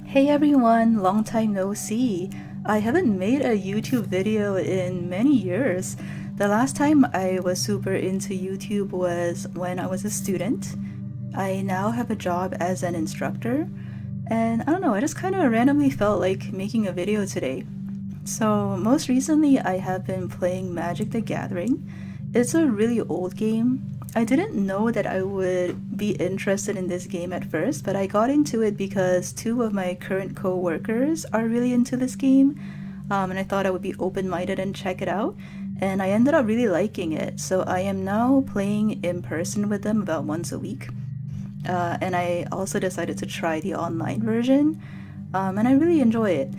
Hey everyone, long time no see. I haven't made a YouTube video in many years. The last time I was super into YouTube was when I was a student. I now have a job as an instructor, and I don't know, I just kind of randomly felt like making a video today. So, most recently, I have been playing Magic the Gathering. It's a really old game. I didn't know that I would be interested in this game at first, but I got into it because two of my current co-workers are really into this game, and I thought I would be open-minded and check it out, and I ended up really liking it. So I am now playing in person with them about once a week, and I also decided to try the online version, and I really enjoy it.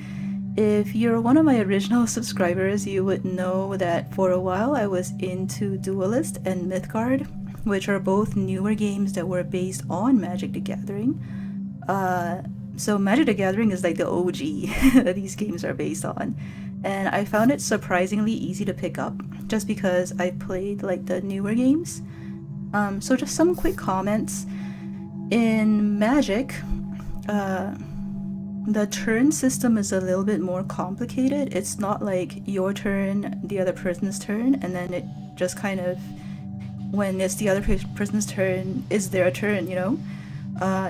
If you're one of my original subscribers, you would know that for a while I was into Duelist and Mythgard, which are both newer games that were based on Magic the Gathering. So Magic the Gathering is like the OG that these games are based on. And I found it surprisingly easy to pick up just because I played like the newer games. So just some quick comments. In Magic, the turn system is a little bit more complicated. It's not like your turn, the other person's turn, and then it just kind of, when it's the other person's turn, is their turn, you know?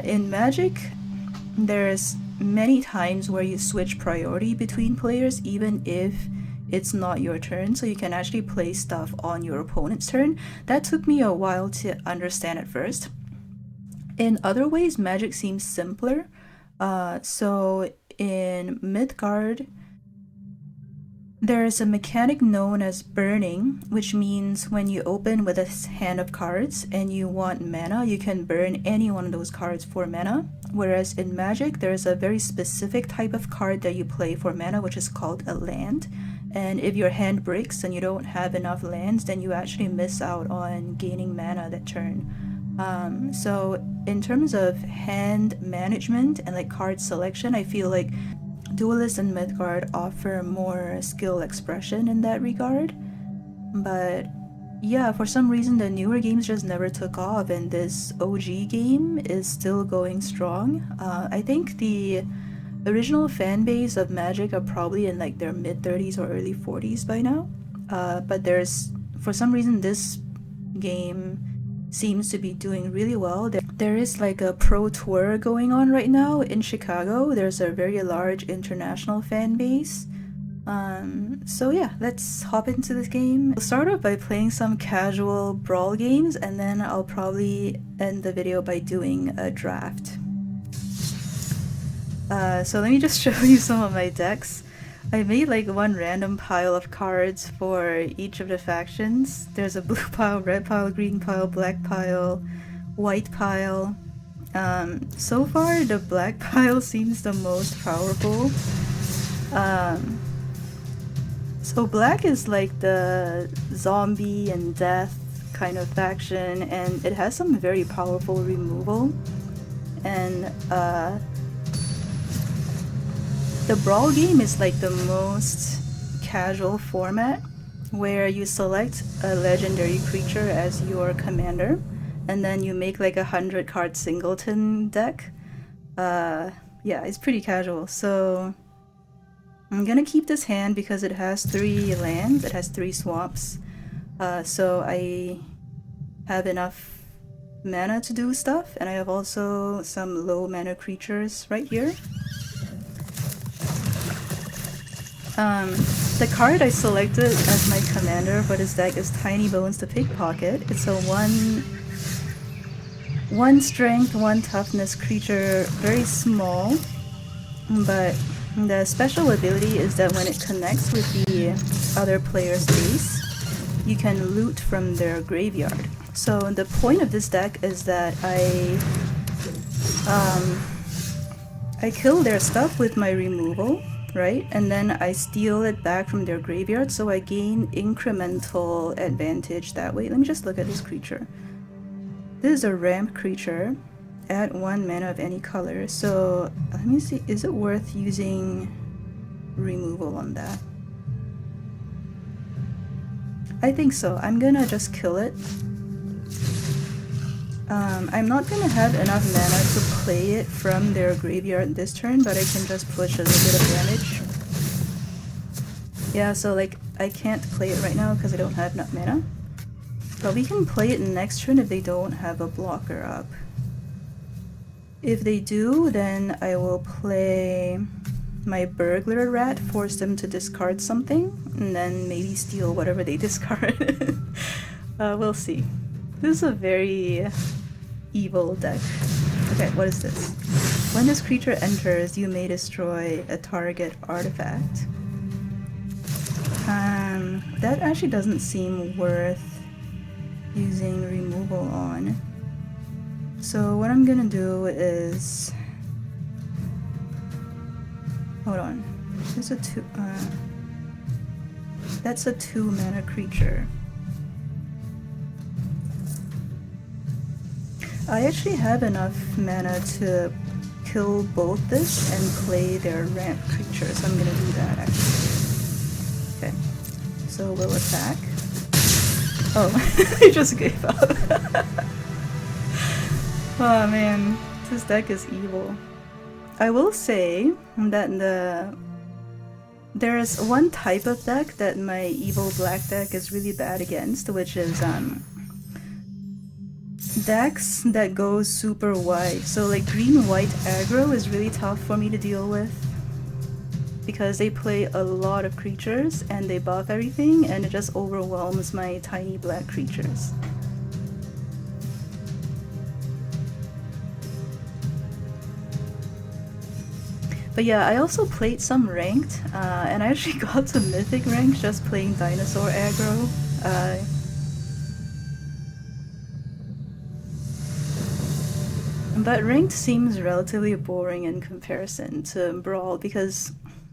In Magic, there's many times where you switch priority between players, even if it's not your turn, so you can actually play stuff on your opponent's turn. That took me a while to understand at first. In other ways, Magic seems simpler. So in Midgard, there's a mechanic known as burning, which means when you open with a hand of cards and you want mana, you can burn any one of those cards for mana. Whereas in Magic, there's a very specific type of card that you play for mana, which is called a land. And if your hand breaks and you don't have enough lands, then you actually miss out on gaining mana that turn. So in terms of hand management and like card selection, I feel like Duelist and Midgard offer more skill expression in that regard. But yeah, for some reason the newer games just never took off, and this OG game is still going strong. I think the original fan base of Magic are probably in like their mid-30s or early 40s by now. But there's, for some reason, this game seems to be doing really well. There is like a pro tour going on right now in Chicago. There's a very large international fan base. So yeah, let's hop into this game. I'll start off by playing some casual brawl games, and then I'll probably end the video by doing a draft. So let me just show you some of my decks. I made like one random pile of cards for each of the factions. There's a blue pile, red pile, green pile, black pile, white pile. So far the black pile seems the most powerful. So black is like the zombie and death kind of faction, and it has some very powerful removal. And the brawl game is like the most casual format, where you select a legendary creature as your commander, and then you make like 100 card singleton deck. Yeah, it's pretty casual. So I'm gonna keep this hand because it has 3 lands, it has 3 swamps. So I have enough mana to do stuff, and I have also some low mana creatures right here. The card I selected as my commander for this deck is Tiny Bones the Pickpocket. It's a 1 strength, 1 toughness creature, very small, but the special ability is that when it connects with the other player's base, you can loot from their graveyard. So the point of this deck is that I kill their stuff with my removal, right? And then I steal it back from their graveyard, so I gain incremental advantage that way. Let me just look at this creature. This is a ramp creature. Add 1 mana of any color. So let me see, is it worth using removal on that? I think so. I'm gonna just kill it. I'm not gonna have enough mana to play it from their graveyard this turn, but I can just push a little bit of damage. Yeah, so like, I can't play it right now because I don't have enough mana. But we can play it next turn if they don't have a blocker up. If they do, then I will play my burglar rat, force them to discard something, and then maybe steal whatever they discard. We'll see. This is a very evil deck. Okay, what is this? When this creature enters, you may destroy a target artifact. That actually doesn't seem worth using removal on. So what I'm gonna do is... Hold on. There's a that's a 2-mana creature. I actually have enough mana to kill both this and play their ramp creature, so I'm gonna do that actually. Okay, so we'll attack. Oh, I just gave up. Oh man, this deck is evil. I will say that there is one type of deck that my evil black deck is really bad against, which is decks that go super wide. So like green-white aggro is really tough for me to deal with because they play a lot of creatures and they buff everything and it just overwhelms my tiny black creatures. But yeah, I also played some ranked, and I actually got to mythic rank just playing dinosaur aggro. But ranked seems relatively boring in comparison to Brawl, because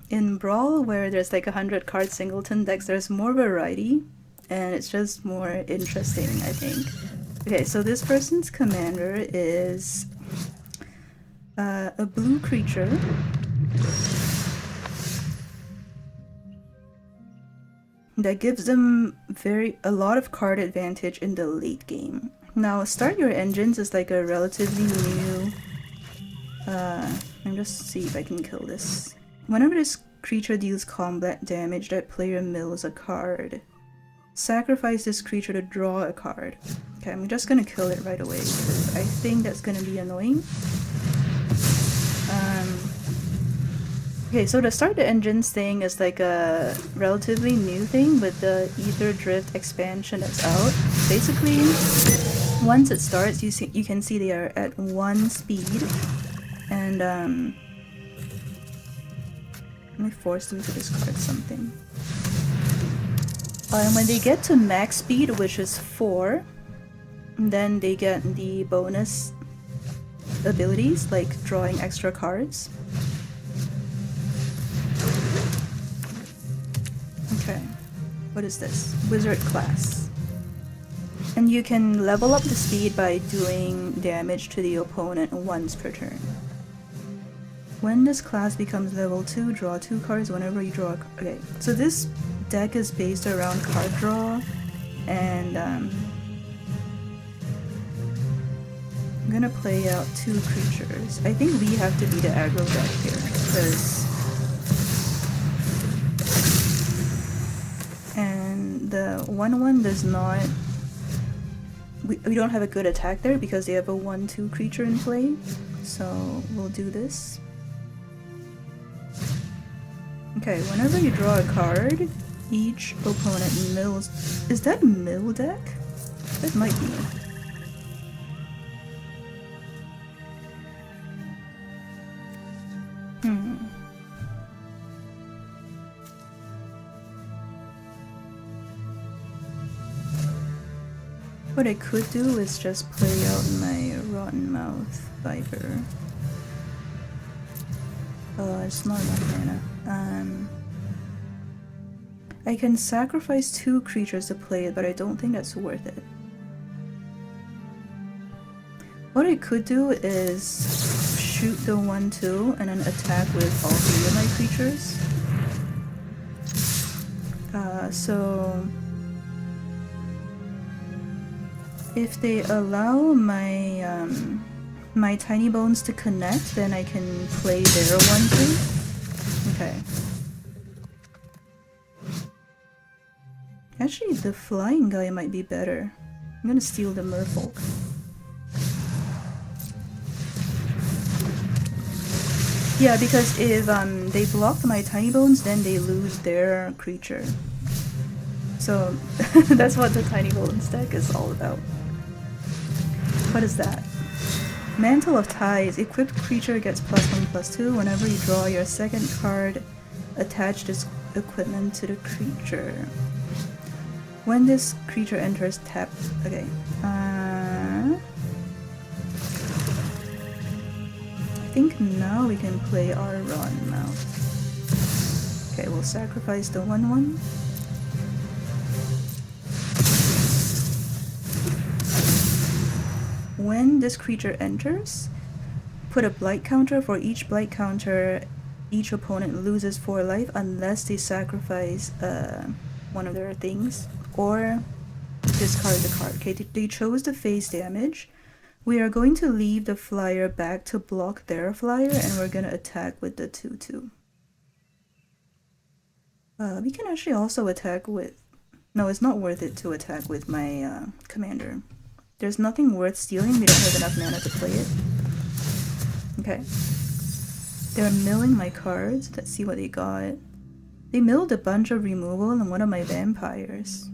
in Brawl, where there's like 100 card singleton decks, there's more variety, and it's just more interesting, I think. Okay, so this person's commander is a blue creature. That gives them a lot of card advantage in the late game. Now, Start Your Engines is like a relatively new... let me just see if I can kill this. Whenever this creature deals combat damage, that player mills a card. Sacrifice this creature to draw a card. Okay, I'm just gonna kill it right away because I think that's gonna be annoying. Okay, so the Start the Engines thing is like a relatively new thing with the Ether Drift expansion that's out. Basically, once it starts, you can see they are at 1 speed, and let me force them to discard something. And when they get to max speed, which is 4, then they get the bonus abilities like drawing extra cards. Okay, what is this? Wizard class. And you can level up the speed by doing damage to the opponent once per turn. When this class becomes level 2, draw 2 cards whenever you draw a card. Okay, so this deck is based around card draw, and I'm gonna play out 2 creatures. I think we have to be the aggro deck here, because... And the 1/1 does not... We don't have a good attack there because they have a 1/2 creature in play, so we'll do this. Okay, whenever you draw a card, each opponent mills... Is that mill deck? That might be. What I could do is just play out my Rotten Mouth Viper. Oh, it's not enough mana. I can sacrifice 2 creatures to play it, but I don't think that's worth it. What I could do is shoot the 1/2 and then attack with all 3 of my creatures. If they allow my my tiny bones to connect, then I can play their one too. Okay. Actually, the flying guy might be better. I'm gonna steal the merfolk. Yeah, because if they block my tiny bones, then they lose their creature. So that's what the tiny bones deck is all about. What is that? Mantle of Ties. Equipped creature gets +1/+2 whenever you draw your second card. Attach this equipment to the creature. When this creature enters, tap. Okay. I think now we can play our Rotten Mouth. Okay, we'll sacrifice the 1/1. When this creature enters, put a blight counter. For each blight counter, each opponent loses 4 life unless they sacrifice one of their things or discard the card. Okay, they chose the phase damage. We are going to leave the flyer back to block their flyer, and we're gonna attack with the 2/2. We can actually also attack with... No, it's not worth it to attack with my commander. There's nothing worth stealing. We don't have enough mana to play it. Okay. They're milling my cards. Let's see what they got. They milled a bunch of removal and one of my vampires.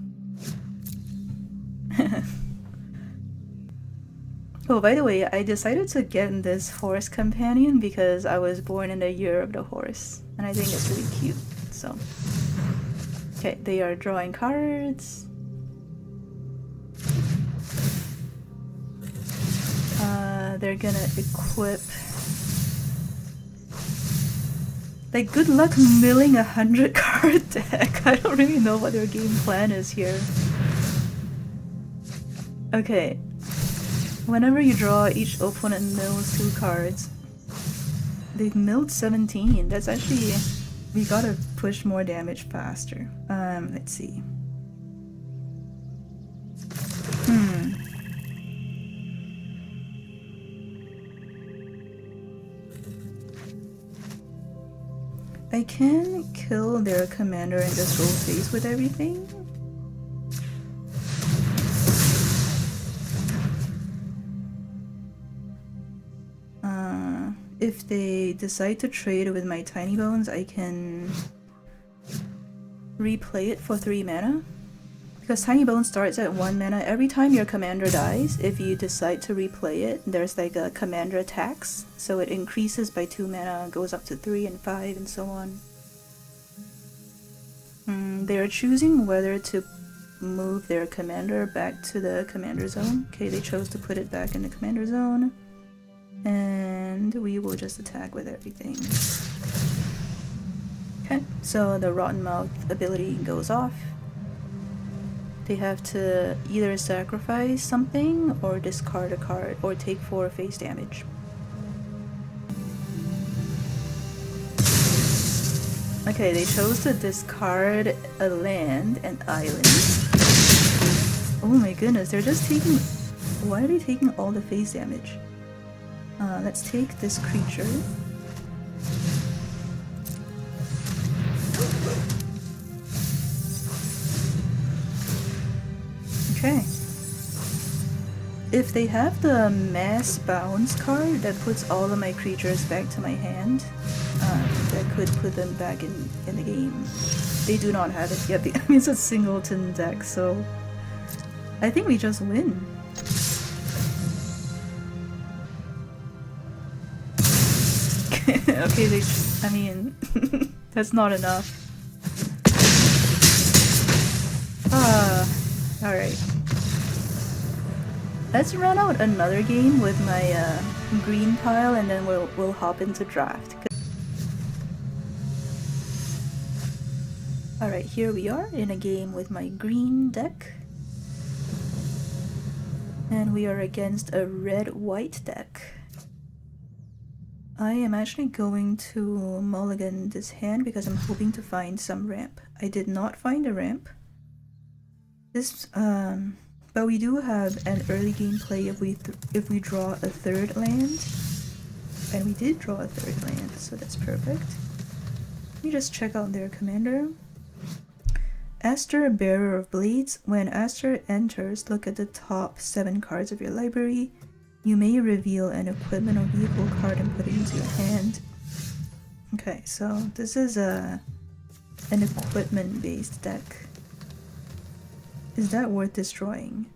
Oh, by the way, I decided to get this horse companion because I was born in the year of the horse. And I think it's really cute, so... Okay, they are drawing cards. They're gonna equip... Like, good luck milling 100 card deck. I don't really know what their game plan is here. Okay. Whenever you draw, each opponent mills 2 cards. They've milled 17. That's actually... We gotta push more damage faster. Let's see. I can kill their commander and just roll face with everything. If they decide to trade with my tiny bones, I can replay it for 3 mana. Because tiny bones starts at 1 mana. Every time your commander dies, if you decide to replay it, there's like a commander tax. So it increases by 2 mana, goes up to 3 and 5 and so on. They're choosing whether to move their commander back to the commander zone. Okay, they chose to put it back in the commander zone. And we will just attack with everything. Okay, so the Rotten Mouth ability goes off. They have to either sacrifice something or discard a card or take 4 face damage. Okay, they chose to discard a land and island. Oh my goodness, they're just taking... Why are they taking all the face damage? Let's take this creature. Okay. If they have the mass bounce card that puts all of my creatures back to my hand, that could put them back in the game. They do not have it yet. I mean, it's a singleton deck, so I think we just win. Okay, I mean, that's not enough. Alright. Let's run out another game with my green pile and then we'll hop into draft. Alright, here we are in a game with my green deck. And we are against a red-white deck. I am actually going to mulligan this hand because I'm hoping to find some ramp. I did not find a ramp. This But we do have an early game play if we draw a third land. And we did draw a third land, so that's perfect. Let me just check out their commander. Aster, Bearer of Blades. When Aster enters, look at the top 7 cards of your library. You may reveal an equipment or vehicle card and put it into your hand. Okay, so this is an equipment-based deck. Is that worth destroying?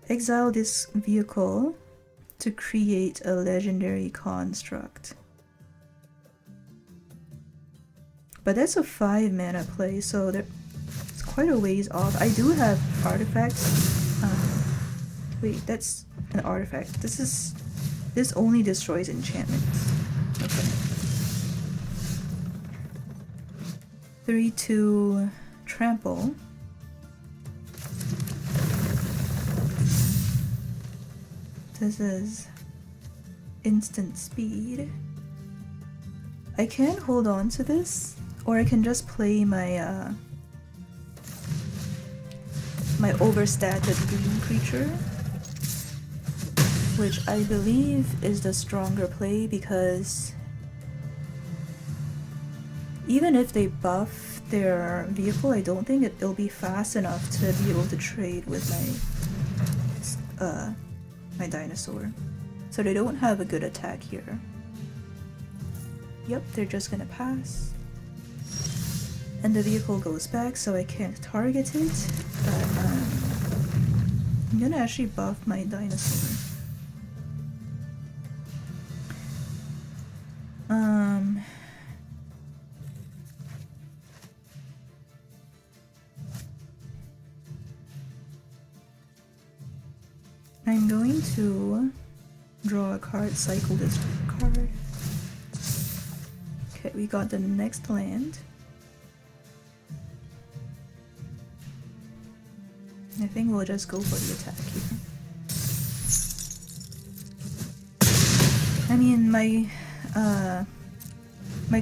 Exile this vehicle to create a legendary construct. But that's a 5 mana play, so it's quite a ways off. I do have artifacts. Wait, that's an artifact. This only destroys enchantments. Okay. 3/2 trample. This is instant speed. I can hold on to this, or I can just play my my overstated green creature, which I believe is the stronger play because even if they buff their vehicle, I don't think it'll be fast enough to be able to trade with my dinosaur. So they don't have a good attack here. Yep, they're just gonna pass. And the vehicle goes back, so I can't target it. But I'm gonna actually buff my dinosaur. I'm going to draw a card, cycle this card. Okay, we got the next land. I think we'll just go for the attack here. I mean, my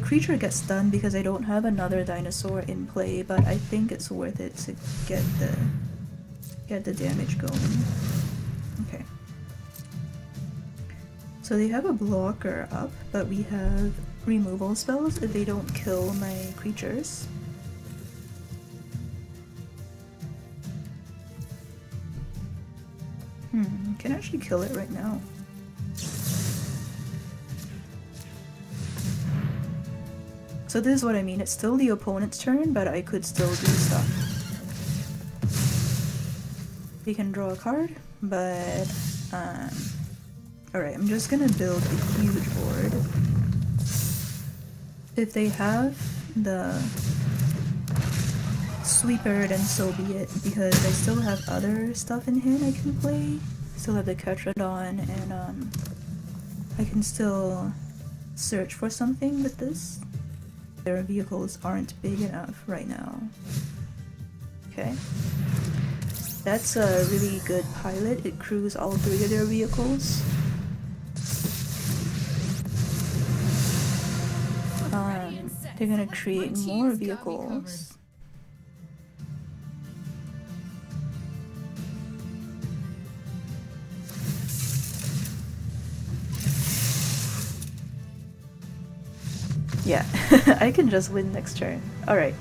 creature gets stunned because I don't have another dinosaur in play, but I think it's worth it to get the damage going. Okay. So they have a blocker up, but we have removal spells if they don't kill my creatures. Can actually kill it right now. So this is what I mean, it's still the opponent's turn, but I could still do stuff. They can draw a card, but alright, I'm just gonna build a huge board. If they have the sweeper, then so be it, because I still have other stuff in hand I can play. Still have the Ketradon, and I can still search for something with this. Their vehicles aren't big enough right now. Okay. That's a really good pilot. It crews all 3 of their vehicles. They're gonna create more vehicles. Yeah, I can just win next turn. Alright.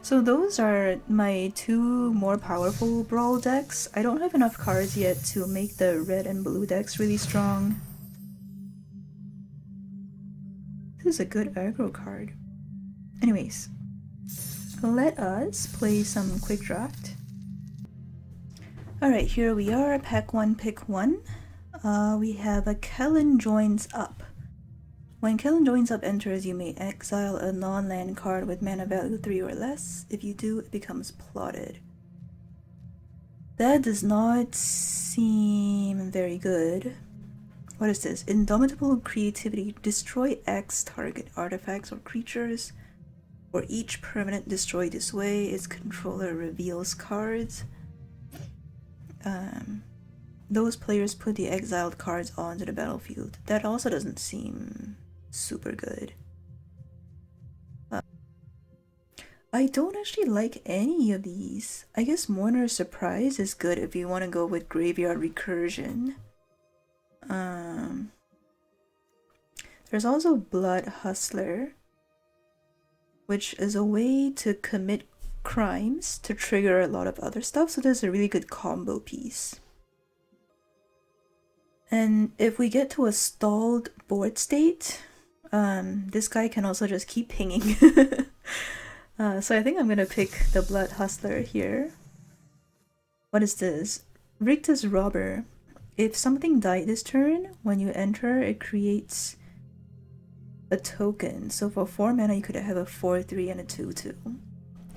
So those are my 2 more powerful brawl decks. I don't have enough cards yet to make the red and blue decks really strong. This is a good aggro card. Anyways, let us play some quick draft. Alright, here we are, pack 1, pick 1. We have a Kellen Joins Up. When Kellen Joins Up enters, you may exile a non-land card with mana value 3 or less. If you do, it becomes plotted. That does not seem very good. What is this? Indomitable Creativity. Destroy X target artifacts or creatures. For each permanent destroyed this way, its controller reveals cards. Those players put the exiled cards onto the battlefield. That also doesn't seem super good. I don't actually like any of these. I guess Mourner's Surprise is good if you want to go with Graveyard Recursion. There's also Blood Hustler, which is a way to commit crimes to trigger a lot of other stuff, so there's a really good combo piece. And if we get to a stalled board state, this guy can also just keep pinging. So I think I'm gonna pick the Blood Hustler here. What is this? Rictus Robber. If something died this turn, when you enter, it creates a token. So for 4 mana, you could have a 4/3 and a 2/2.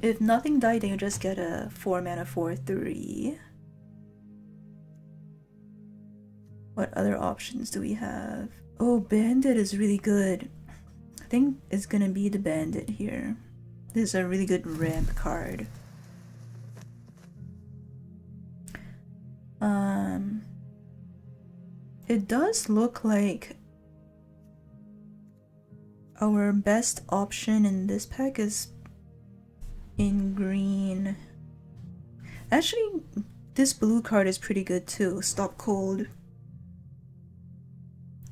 If nothing died, then you just get a 4 mana 4/3. What other options do we have? Oh, Bandit is really good. I think it's gonna be the Bandit here. This is a really good ramp card. It does look like our best option in this pack is in green. Actually, this blue card is pretty good too. Stop Cold.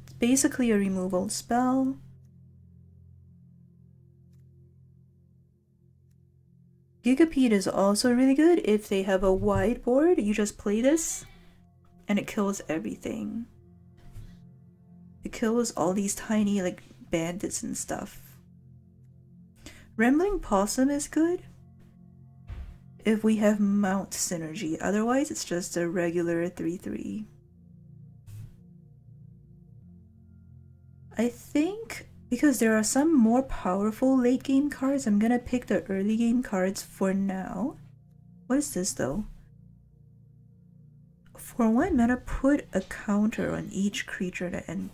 It's basically a removal spell. Gigapede is also really good. If they have a wide board, you just play this and it kills everything. It kills all these tiny like bandits and stuff. Rambling Possum is good if we have Mount Synergy. Otherwise, it's just a regular 3/3. I think because there are some more powerful late game cards, I'm gonna pick the early game cards for now. What is this though? For 1 mana, put a counter on each creature, and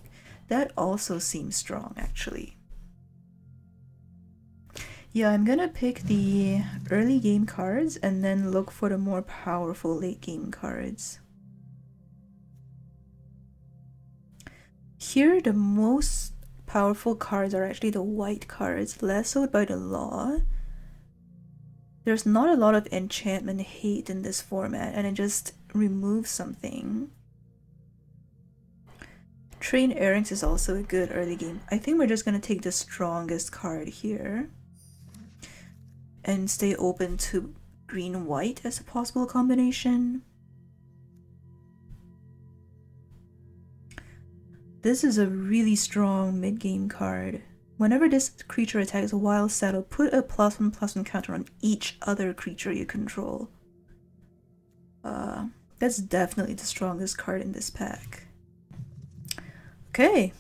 that also seems strong actually. Yeah, I'm gonna pick the early game cards and then look for the more powerful late game cards. Here, the most powerful cards are actually the white cards, lassoed by the law. There's not a lot of enchantment hate in this format, and it just removes something. Train Errands is also a good early game. I think we're just gonna take the strongest card here and stay open to green-white as a possible combination. This is a really strong mid-game card. Whenever this creature attacks a wild saddle, put a +1/+1 counter on each other creature you control. That's definitely the strongest card in this pack. Okay.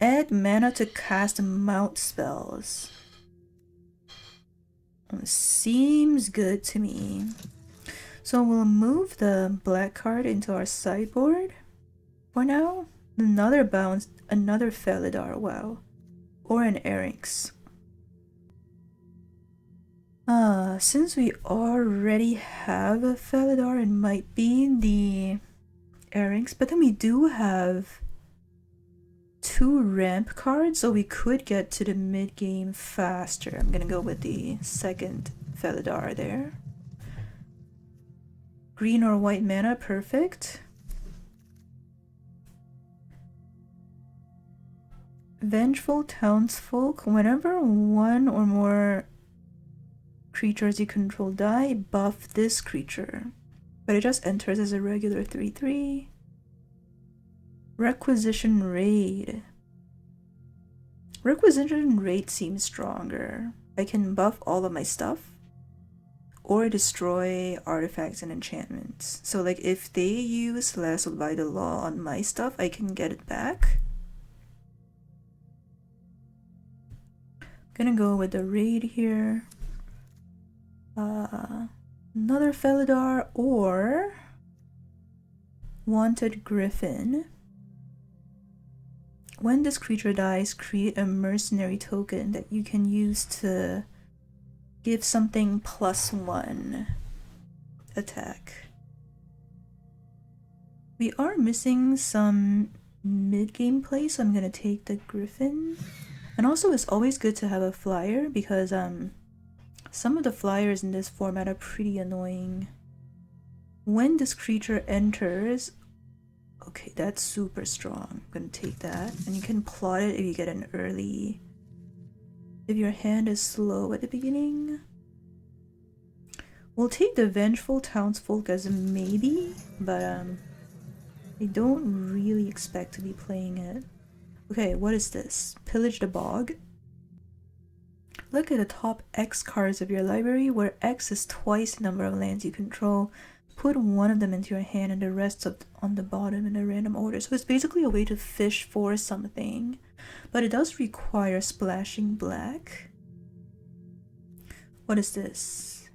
Add mana to cast mount spells. Seems good to me. So we'll move the black card into our sideboard for now. Another bounce, another Felidar, wow. Or an Erynx. Since we already have a Felidar, it might be the Erynx, but then we do have 2 ramp cards, so we could get to the mid-game faster. I'm gonna go with the second Felidar there. Green or white mana, perfect. Vengeful Townsfolk. Whenever 1 or more creatures you control die, buff this creature. But it just enters as a regular 3/3. Requisition Raid. Requisition Raid seems stronger. I can buff all of my stuff or destroy artifacts and enchantments. So like if they use Lassoed by the Law on my stuff, I can get it back. Gonna go with the Raid here. Another Felidar or Wanted Griffin. When this creature dies, create a mercenary token that you can use to give something +1 attack. We are missing some mid-game play, so I'm gonna take the Griffin. And also, it's always good to have a flyer because Some of the flyers in this format are pretty annoying. When this creature enters, okay, that's super strong. I'm gonna take that, and you can plot it if you get an early. If your hand is slow at the beginning. We'll take the Vengeful Townsfolk as a maybe, but I don't really expect to be playing it. Okay, what is this? Pillage the Bog. Look at the top X cards of your library, where X is twice the number of lands you control. Put one of them into your hand and the rest on the bottom in a random order. So it's basically a way to fish for something, but it does require splashing black. What is this?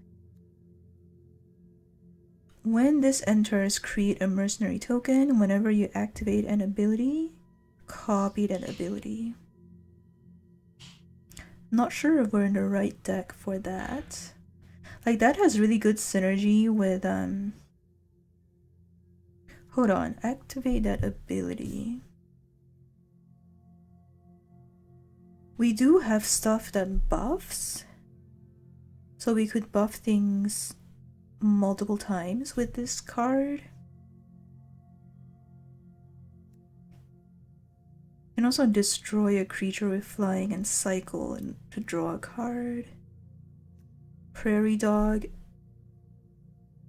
When this enters, create a mercenary token. Whenever you activate an ability, copy that ability. Not sure if we're in the right deck for that. Like, that has really good synergy with hold on, activate that ability. We do have stuff that buffs, so we could buff things multiple times with this card. And also destroy a creature with flying and cycle and to draw a card. Prairie Dog.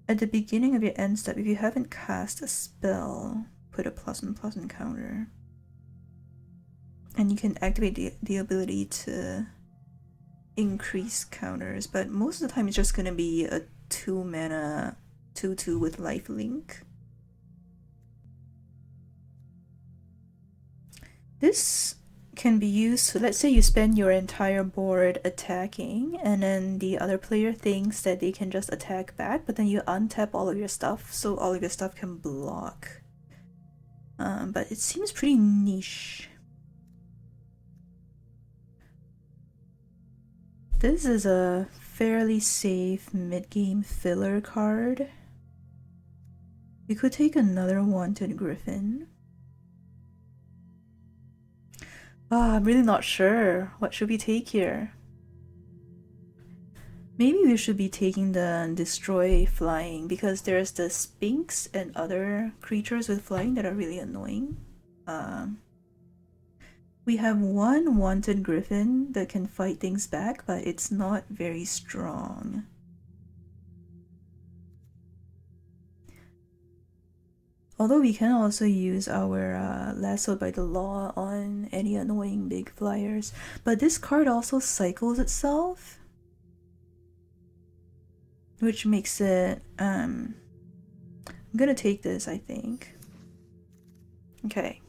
At the beginning of your end step, if you haven't cast a spell, put a +1/+1 counter. And you can activate the ability to increase counters, but most of the time it's just gonna be a 2-mana 2/2 with lifelink. This can be used to, let's say you spend your entire board attacking, and then the other player thinks that they can just attack back, but then you untap all of your stuff, so all of your stuff can block. But it seems pretty niche. This is a fairly safe mid-game filler card. We could take another Wanted Griffin. I'm really not sure. What should we take here? Maybe we should be taking the Destroy Flying, because there's the Sphinx and other creatures with flying that are really annoying. We have one Wanted Griffin that can fight things back, but it's not very strong. Although we can also use our Lassoed by the Law on any annoying big flyers. But this card also cycles itself, which makes it... I'm gonna take this, I think. Okay.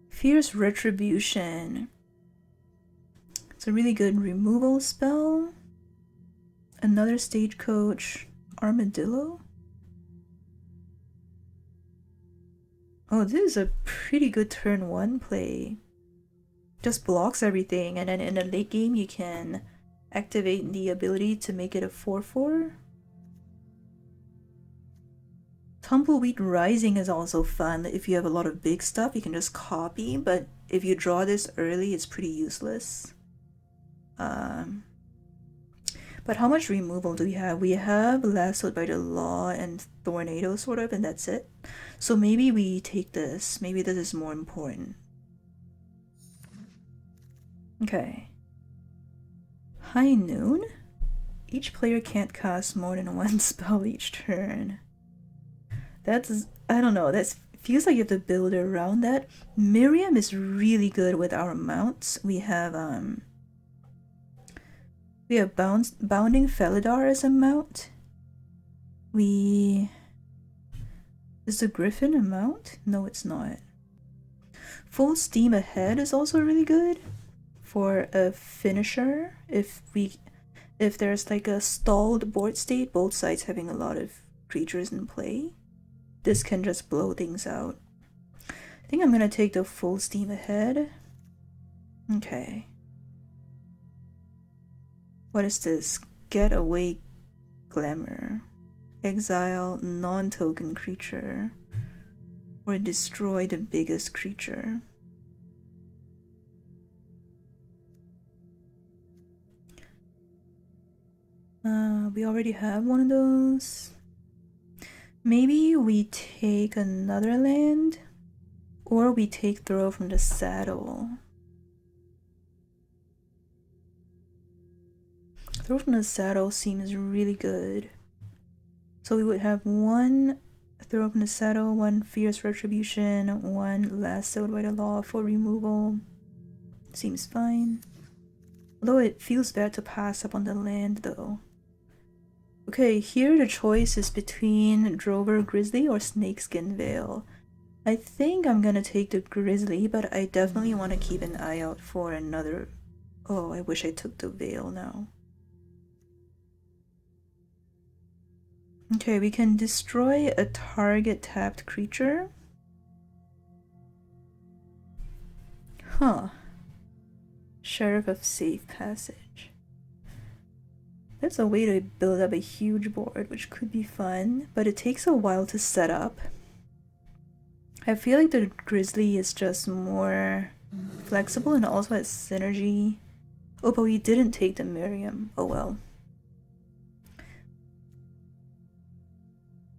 Fierce Retribution. It's a really good removal spell. Another Stagecoach. Armadillo? Oh, this is a pretty good turn 1 play. Just blocks everything, and then in the late game you can activate the ability to make it a 4/4. Tumbleweed Rising is also fun. If you have a lot of big stuff, you can just copy, but if you draw this early, it's pretty useless. But how much removal do we have? We have Lassoed by the Law and Tornado, sort of, and that's it. So maybe we take this. Maybe this is more important. Okay. High Noon? Each player can't cast more than one spell each turn. That's... I don't know, that feels like you have to build around that. Miriam is really good with our mounts. We have Bounding Felidar as a mount. Is the Griffin a mount? No, it's not. Full Steam Ahead is also really good for a finisher. If there's like a stalled board state, both sides having a lot of creatures in play, this can just blow things out. I think I'm gonna take the Full Steam Ahead. Okay. What is this? Getaway Glamour. Exile non-token creature. Or destroy the biggest creature. we already have one of those. Maybe we take another land, or we take Throw from the Saddle. Throw from the Saddle seems really good. So we would have one Throw from the Saddle, one Fierce Retribution, one Lassoed by the Law for removal. Seems fine. Although it feels bad to pass up on the land though. Okay, here the choice is between Drover Grizzly or Snakeskin Veil. I think I'm gonna take the Grizzly, but I definitely want to keep an eye out for another... Oh, I wish I took the Veil now. Okay, we can destroy a target tapped creature. Huh. Sheriff of Safe Passage. That's a way to build up a huge board, which could be fun, but it takes a while to set up. I feel like the Grizzly is just more flexible and also has synergy. Oh, but we didn't take the Miriam. Oh well.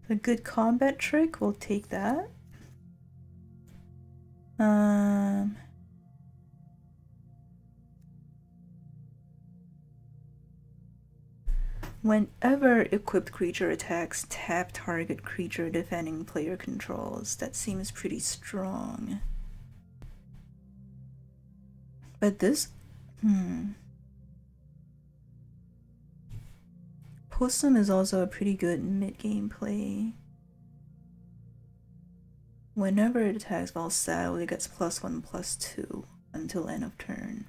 A good combat trick, we'll take that. Whenever equipped creature attacks, tap target creature defending player controls. That seems pretty strong. But this... Possum is also a pretty good mid-game play. Whenever it attacks while saddled, it gets +1/+2 until end of turn.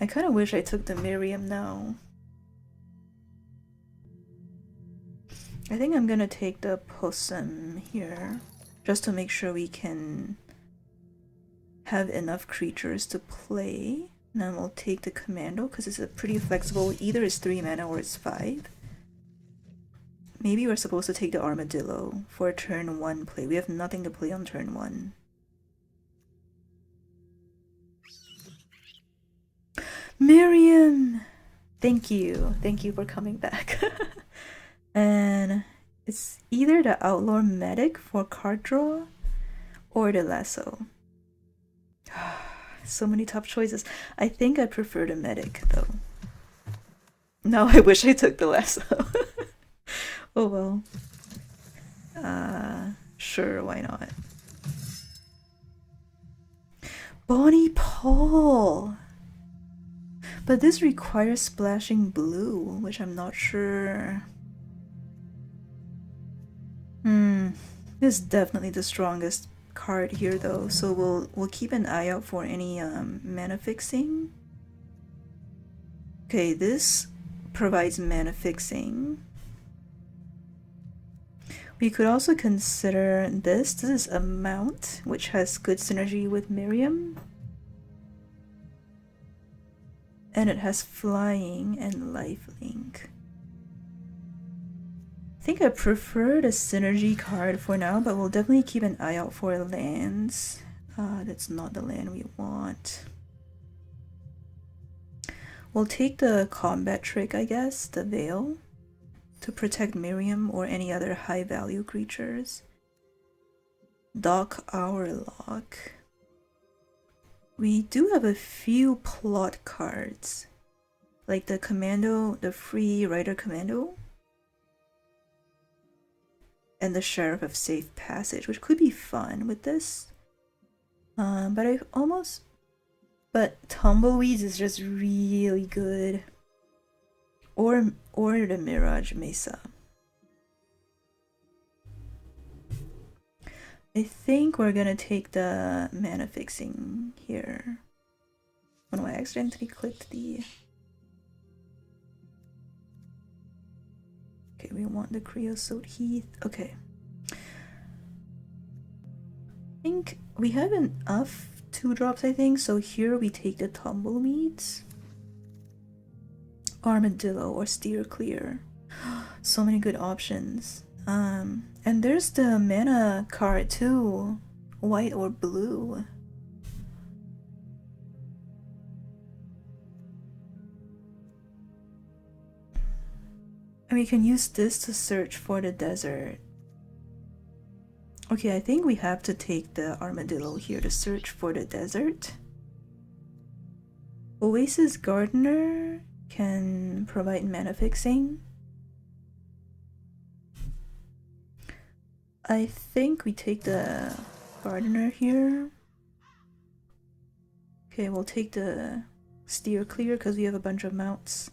I kind of wish I took the Miriam now. I think I'm gonna take the Possum here, just to make sure we can have enough creatures to play. And then we'll take the Commando, because it's a pretty flexible, either it's 3 mana or it's 5. Maybe we're supposed to take the Armadillo for turn 1 play. We have nothing to play on turn 1. Miriam! Thank you. Thank you for coming back. And it's either the Outlaw Medic for card draw or the Lasso. So many tough choices. I think I prefer the Medic though. Now I wish I took the Lasso. Oh well. Sure, why not? Bonnie Paul! But this requires splashing blue, which I'm not sure. This is definitely the strongest card here though, so we'll keep an eye out for any mana fixing. Okay, this provides mana fixing. We could also consider this. This is a mount, which has good synergy with Miriam. And it has flying and lifelink. I think I prefer the synergy card for now, but we'll definitely keep an eye out for lands. That's not the land we want. We'll take the combat trick, I guess, the Veil, to protect Miriam or any other high value creatures. Dock Hourlock. We do have a few plot cards, like the Commando, the Free Rider Commando, and the Sheriff of Safe Passage, which could be fun with this. But Tumbleweeds is just really good. Or the Mirage Mesa. I think we're gonna take the mana fixing here. Oh no, I accidentally clicked the... Okay, we want the Creosote Heath. Okay. I think we have enough 2-drops, I think. So here we take the Tumbleweeds. Armadillo or Steer Clear. So many good options. And there's the mana card too. White or blue. And we can use this to search for the desert. Okay, I think we have to take the armadillo here to search for the desert. Oasis Gardener can provide mana fixing. I think we take the Gardener here. Okay, we'll take the Steer Clear because we have a bunch of mounts.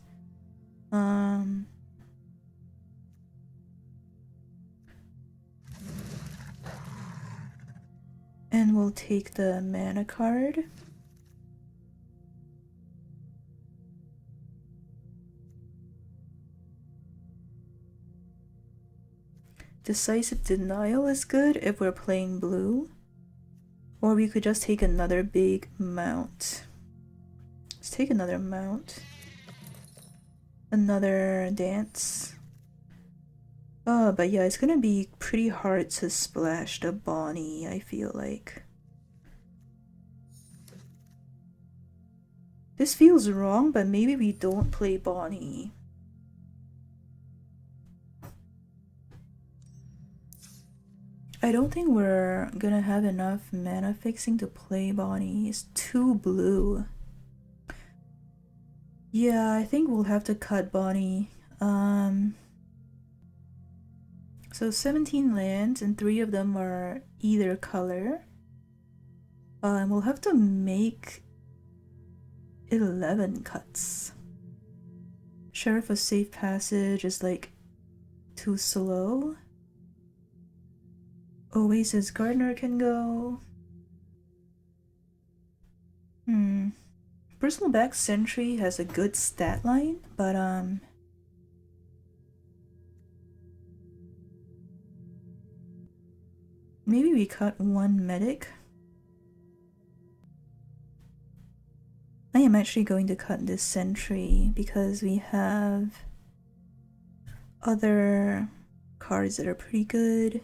And we'll take the mana card. Decisive Denial is good if we're playing blue. Or we could just take another big mount. Let's take another mount. Another dance. Oh, but yeah, it's gonna be pretty hard to splash the Bonnie, I feel like. This feels wrong, but maybe we don't play Bonnie. I don't think we're gonna have enough mana fixing to play Bonnie. It's too blue. Yeah, I think we'll have to cut Bonnie. So 17 lands and 3 of them are either color. And we'll have to make 11 cuts. Sheriff of Safe Passage is like too slow. Oasis Gardener can go. Bristleback Sentry has a good stat line, but maybe we cut 1 medic. I am actually going to cut this sentry because we have other cards that are pretty good.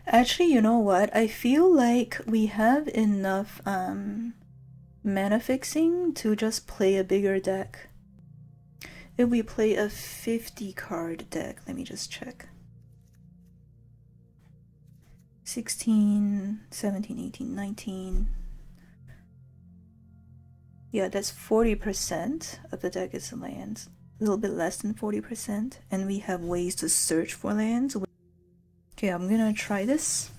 Actually, you know what? I feel like we have enough mana fixing to just play a bigger deck. If we play a 50 card deck, let me just check. 16, 17, 18, 19. Yeah, that's 40% of the deck is lands. A little bit less than 40%. And we have ways to search for lands. Okay, I'm gonna try this.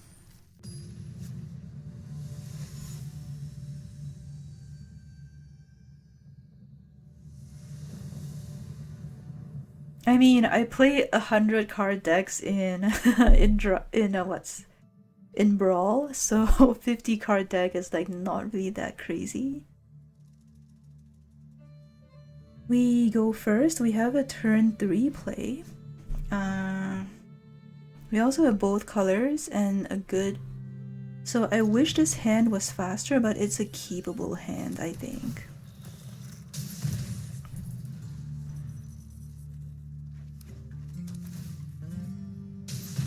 I mean, I play 100 card decks in in Brawl, so 50 card deck is like not really that crazy. We go first. We have a turn 3 play. We also have both colors and a good. So I wish this hand was faster, but it's a keepable hand, I think.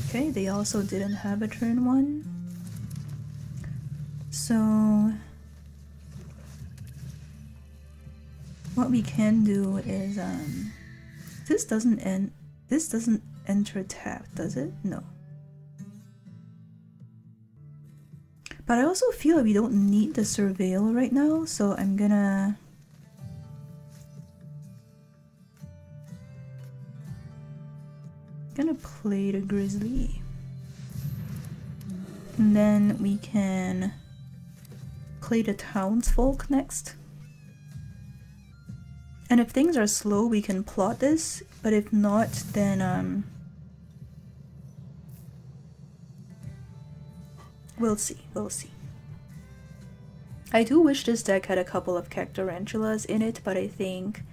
Okay, they also didn't have a turn 1. So what we can do is this doesn't enter tap, does it? No. But I also feel like we don't need the surveil right now, so I'm gonna play the grizzly. And then we can play the townsfolk next. And if things are slow, we can plot this, but if not, then we'll see. I do wish this deck had a couple of Cactarantulas in it, but I think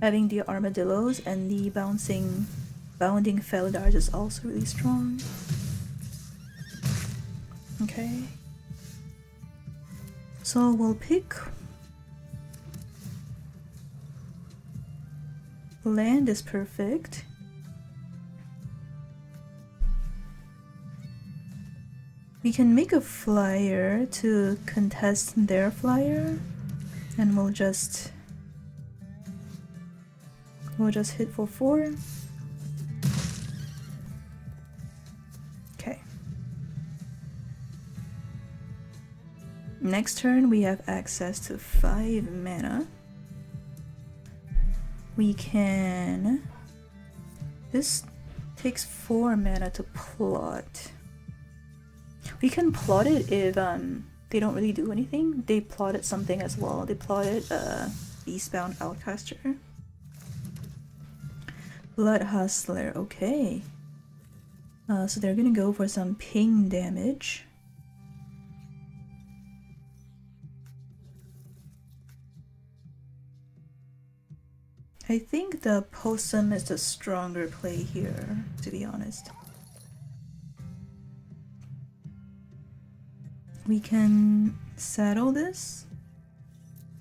having the armadillos and the bounding Felidars is also really strong. Okay. So we'll pick land is perfect. We can make a flyer to contest their flyer, and we'll just We'll just hit for 4. Okay. Next turn we have access to 5 mana. We can... This takes 4 mana to plot. We can plot it if they don't really do anything. They plotted something as well. They plotted Beastbound Outcaster. Blood Hustler, okay. So they're gonna go for some ping damage. I think the Possum is the stronger play here, to be honest. We can saddle this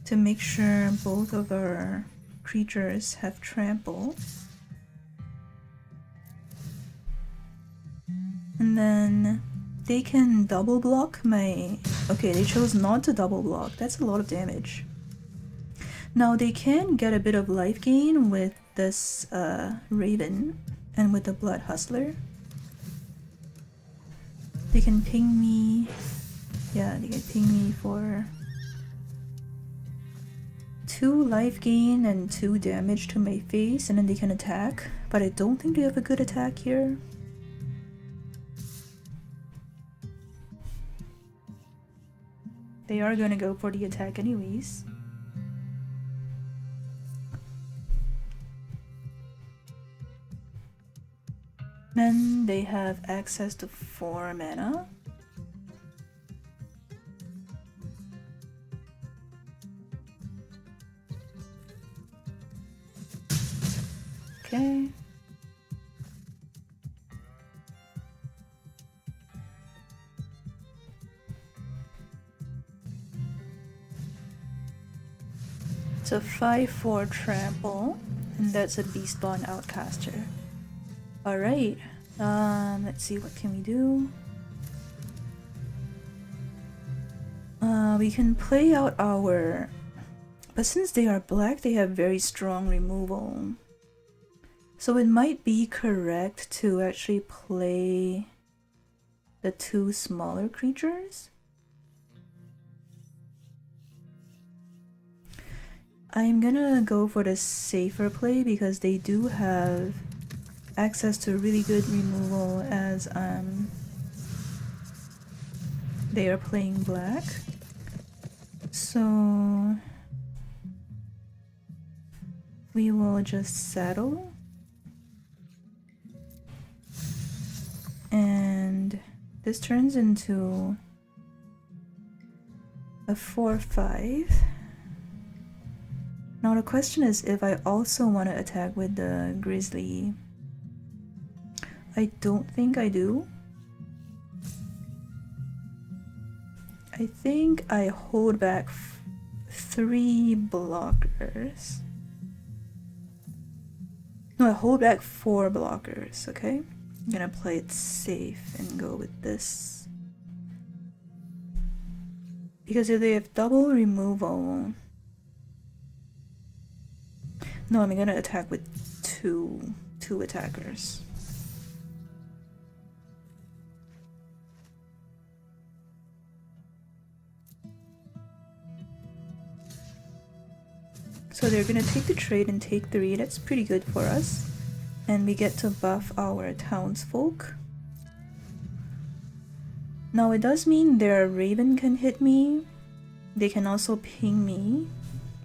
to make sure both of our creatures have trample. And then they can double block my... Okay, they chose not to double block. That's a lot of damage. Now they can get a bit of life gain with this Raven and with the Blood Hustler. They can ping me. Yeah, they can ping me for 2 life gain and 2 damage to my face, and then they can attack. But I don't think they have a good attack here. They are gonna go for the attack anyways. Then they have access to 4 mana. Okay. It's a 5/4 trample, and that's a Beastbound Outcaster. Alright, let's see, what can we do? We can play out our... But since they are black, they have very strong removal. So it might be correct to actually play the 2 smaller creatures. I'm gonna go for the safer play because they do have access to really good removal as they are playing black. So we will just saddle. And this turns into a 4/5. Now the question is if I also want to attack with the Grizzly. I don't think I do. I think I hold back 3 blockers. No, I hold back 4 blockers, okay? I'm gonna play it safe and go with this. Because if they have double removal... No, I'm gonna attack with two attackers. So they're gonna take the trade and take 3. That's pretty good for us. And we get to buff our townsfolk. Now it does mean their Raven can hit me. They can also ping me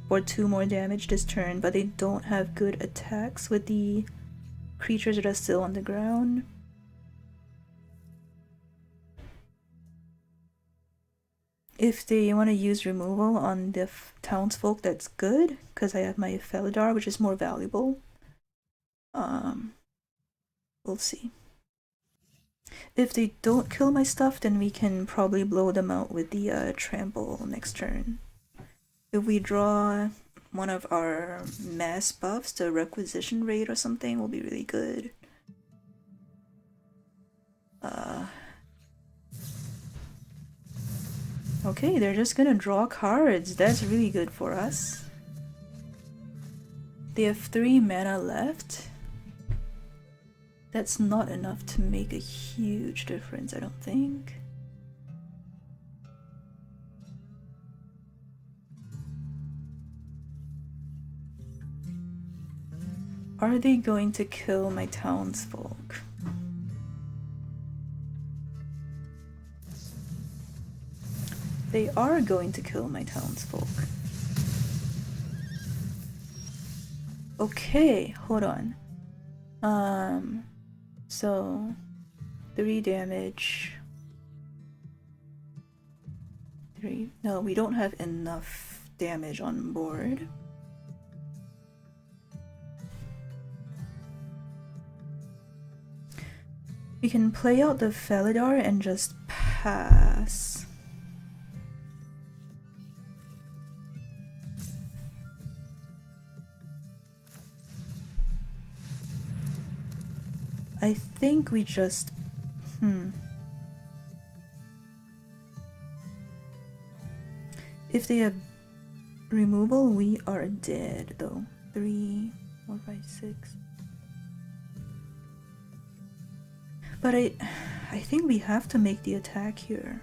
for 2 more damage this turn, but they don't have good attacks with the creatures that are still on the ground. If they want to use removal on the townsfolk, that's good, because I have my Felidar, which is more valuable. We'll see. If they don't kill my stuff, then we can probably blow them out with the trample next turn. If we draw one of our mass buffs, the requisition rate or something will be really good. Okay, they're just gonna draw cards. That's really good for us. They have 3 mana left. That's not enough to make a huge difference, I don't think. Are they going to kill my townsfolk? They are going to kill my townsfolk. Okay, hold on. So 3 damage. 3. No, we don't have enough damage on board. We can play out the Felidar and just pass. I think we just... If they have removal, we are dead though. 3, 4, 5, 6. But I think we have to make the attack here.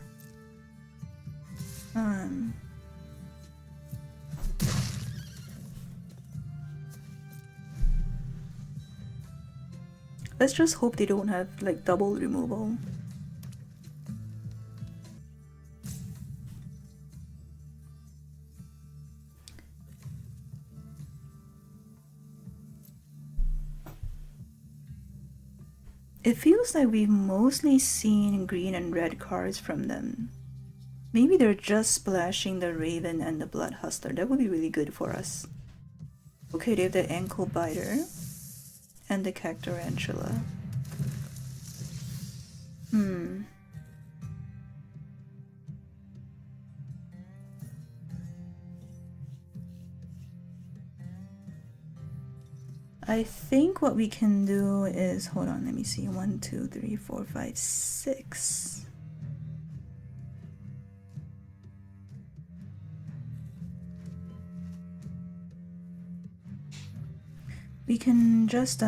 Let's just hope they don't have like double removal. It feels like we've mostly seen green and red cards from them. Maybe they're just splashing the Raven and the Blood Hustler. That would be really good for us. Okay, they have the Ankle Biter and the Cactarantula. I think what we can do is, hold on, let me see, 1, 2, 3, 4, 5, 6. We can just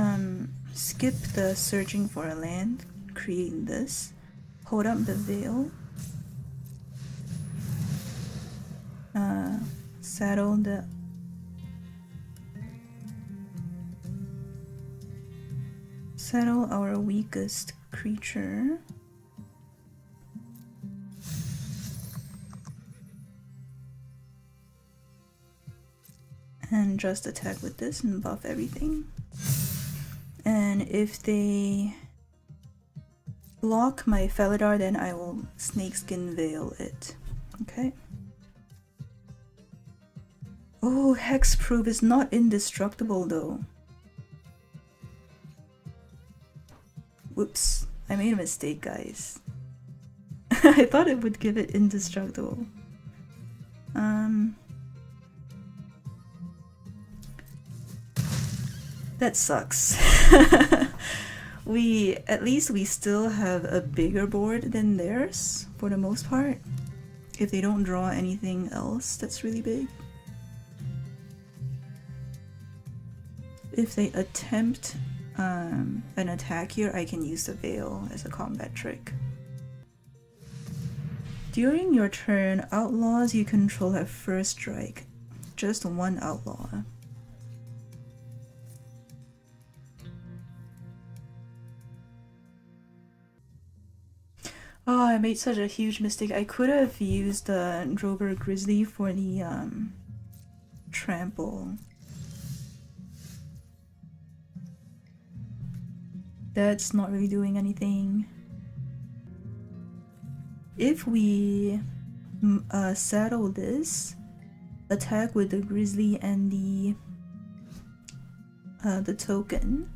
skip the searching for a land, create this, hold up the veil, settle our weakest creature. And just attack with this and buff everything. And if they block my Felidar, then I will Snakeskin Veil it. Okay. Oh, Hexproof is not indestructible though. Whoops, I made a mistake, guys. I thought it would give it indestructible. That sucks. At least we still have a bigger board than theirs, for the most part. If they don't draw anything else that's really big. If they attempt an attack here, I can use the Veil as a combat trick. During your turn, outlaws you control have first strike. Just one outlaw. Oh, I made such a huge mistake. I could have used the Drover Grizzly for the trample. That's not really doing anything. If we saddle this, attack with the Grizzly and the token,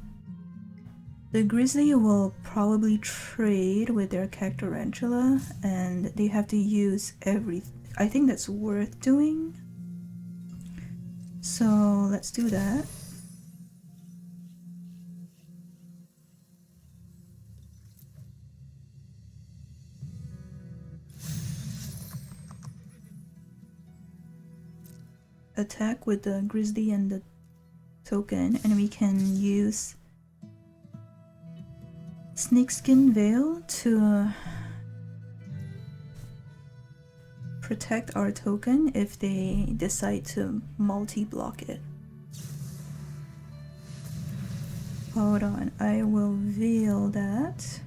the Grizzly will probably trade with their Cactarantula, and they have to use everything. I think that's worth doing. So let's do that. Attack with the Grizzly and the token, and we can use Snakeskin Veil to protect our token if they decide to multi-block it. Hold on, I will veil that.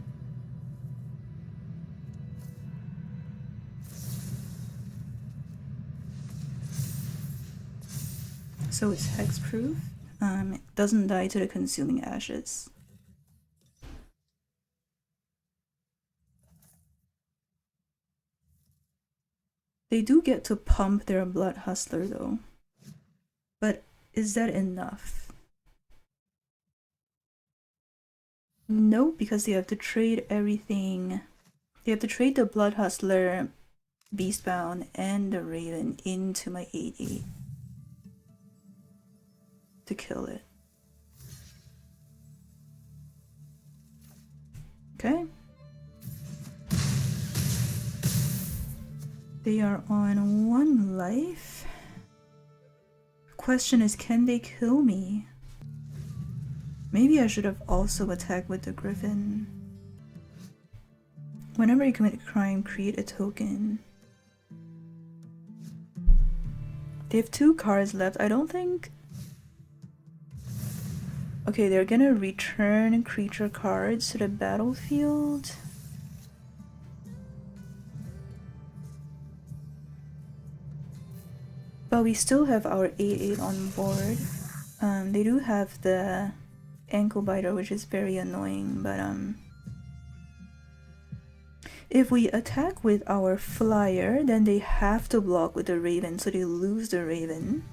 So it's hexproof. It doesn't die to the consuming ashes. They do get to pump their Blood Hustler though. But is that enough? No, because they have to trade everything. They have to trade the Blood Hustler, Beastbound, and the Raven into my 8/8 to kill it. Okay. They are on 1 life. Question is, can they kill me? Maybe I should have also attacked with the Griffin. Whenever you commit a crime, create a token. They have 2 cards left. I don't think... Okay, they're gonna return creature cards to the battlefield. But we still have our 8/8 on board. They do have the ankle biter, which is very annoying, but if we attack with our flyer, then they have to block with the Raven, so they lose the Raven.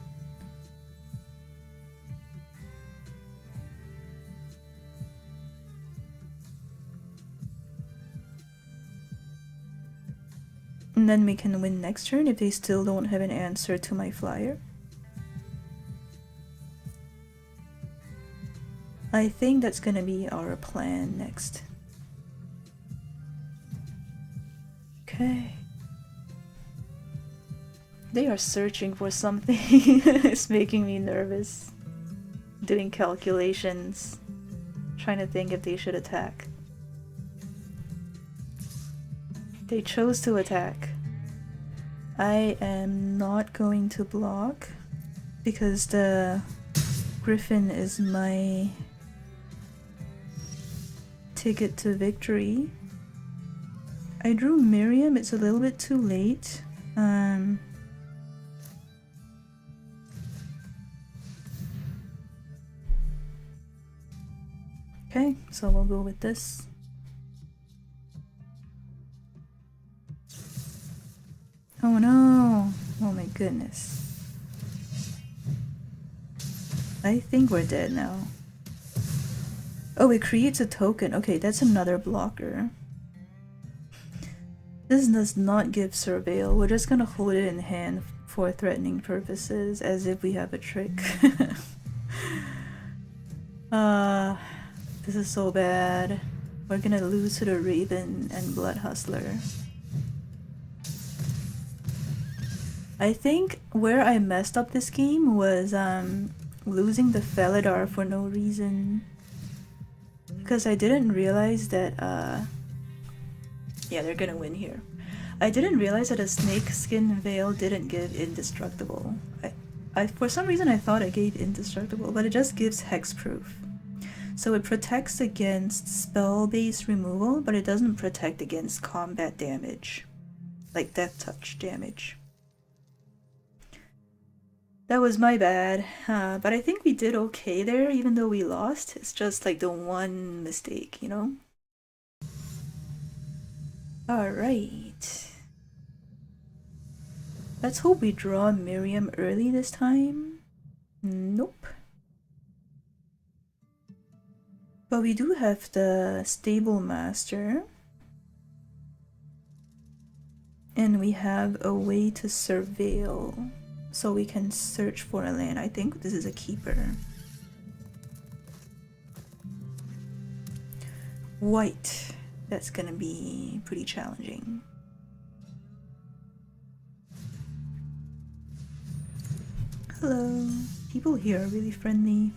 And then we can win next turn if they still don't have an answer to my flyer. I think that's gonna be our plan next. Okay. They are searching for something. It's making me nervous. Doing calculations. Trying to think if they should attack. They chose to attack. I am not going to block because the Griffin is my ticket to victory. I drew Miriam, it's a little bit too late. Okay, so we'll go with this. Oh no! Oh my goodness. I think we're dead now. Oh, it creates a token. Okay, that's another blocker. This does not give Surveil. We're just gonna hold it in hand for threatening purposes, as if we have a trick. This is so bad. We're gonna lose to the Raven and Blood Hustler. I think where I messed up this game was losing the Felidar for no reason. Because I didn't realize that, yeah, they're gonna win here. I didn't realize that a Snakeskin Veil didn't give Indestructible. For some reason I thought it gave Indestructible, but it just gives Hexproof. So it protects against spell-based removal, but it doesn't protect against combat damage. Like Death Touch damage. That was my bad, but I think we did okay there, even though we lost. It's just like the one mistake, you know? Alright. Let's hope we draw Miriam early this time. Nope. But we do have the Stable Master. And we have a way to surveil. So we can search for a land. I think this is a keeper. White. That's gonna be pretty challenging. Hello. People here are really friendly.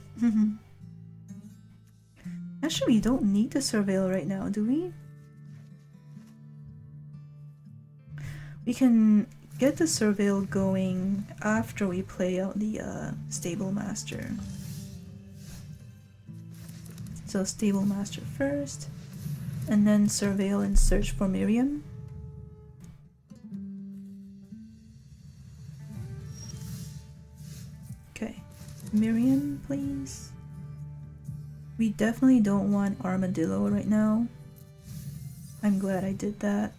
Actually, we don't need to surveil right now, do we? We can get the surveil going after we play out the stable master. So stable master first, and then surveil and search for Miriam. Okay, Miriam, please. We definitely don't want Armadillo right now. I'm glad I did that.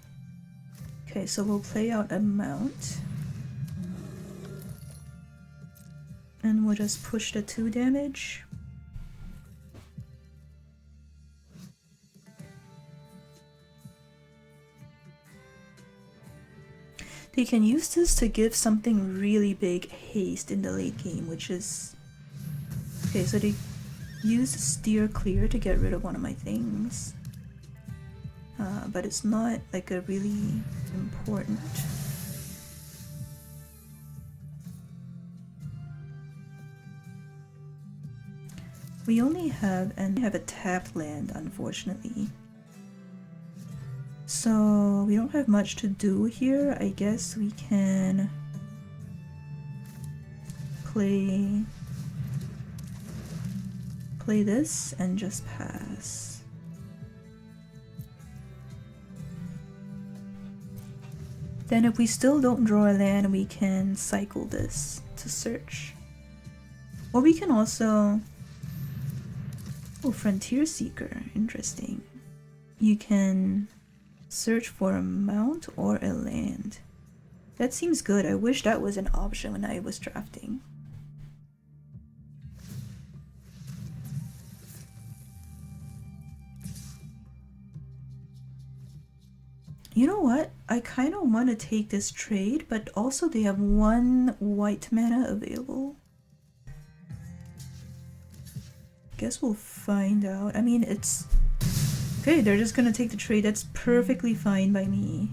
Okay, so we'll play out a mount. And we'll just push the 2 damage. They can use this to give something really big haste in the late game, which is... Okay, so they use steer clear to get rid of one of my things. But it's not like a really important. We only have a tapped land, unfortunately. So we don't have much to do here. I guess we can play this and just pass. Then if we still don't draw a land, we can cycle this to search. Or we can also... Oh, Frontier Seeker, interesting. You can search for a mount or a land. That seems good. I wish that was an option when I was drafting. You know what? I kind of want to take this trade, but also they have 1 white mana available. Guess we'll find out. I mean, it's... Okay, they're just gonna take the trade. That's perfectly fine by me.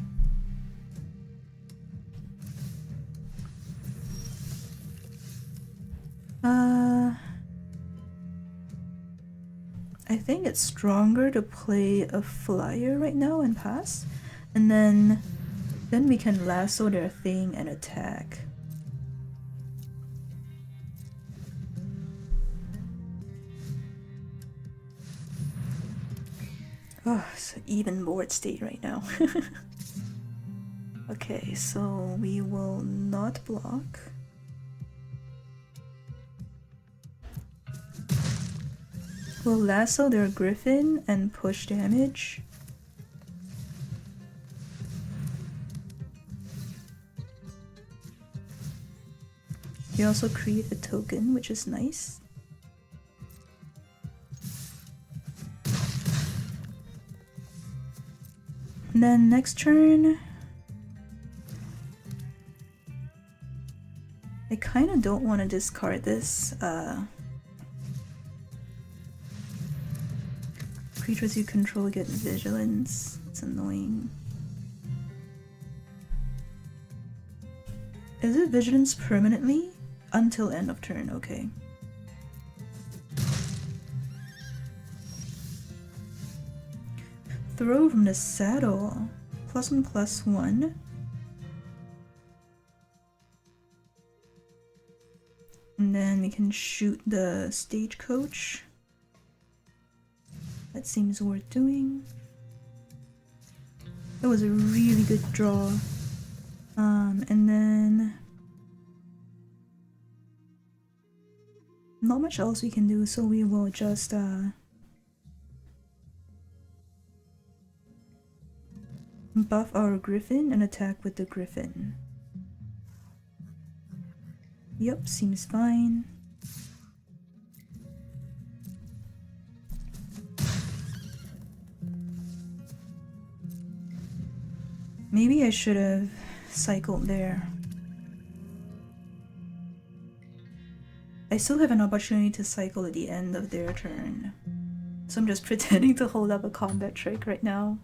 I think it's stronger to play a flyer right now and pass. And then we can lasso their thing and attack. Oh, it's an even board state right now. Okay, so we will not block. We'll lasso their griffin and push damage. We also create a token, which is nice. And then next turn, I kind of don't want to discard this. Creatures you control get vigilance. It's annoying. Is it vigilance permanently? Until end of turn, okay. Throw from the saddle. +1/+1. And then we can shoot the stagecoach. That seems worth doing. That was a really good draw. And then not much else we can do, so we will just buff our griffin and attack with the griffin. Yep, seems fine. Maybe I should have cycled there. I still have an opportunity to cycle at the end of their turn. So I'm just pretending to hold up a combat trick right now.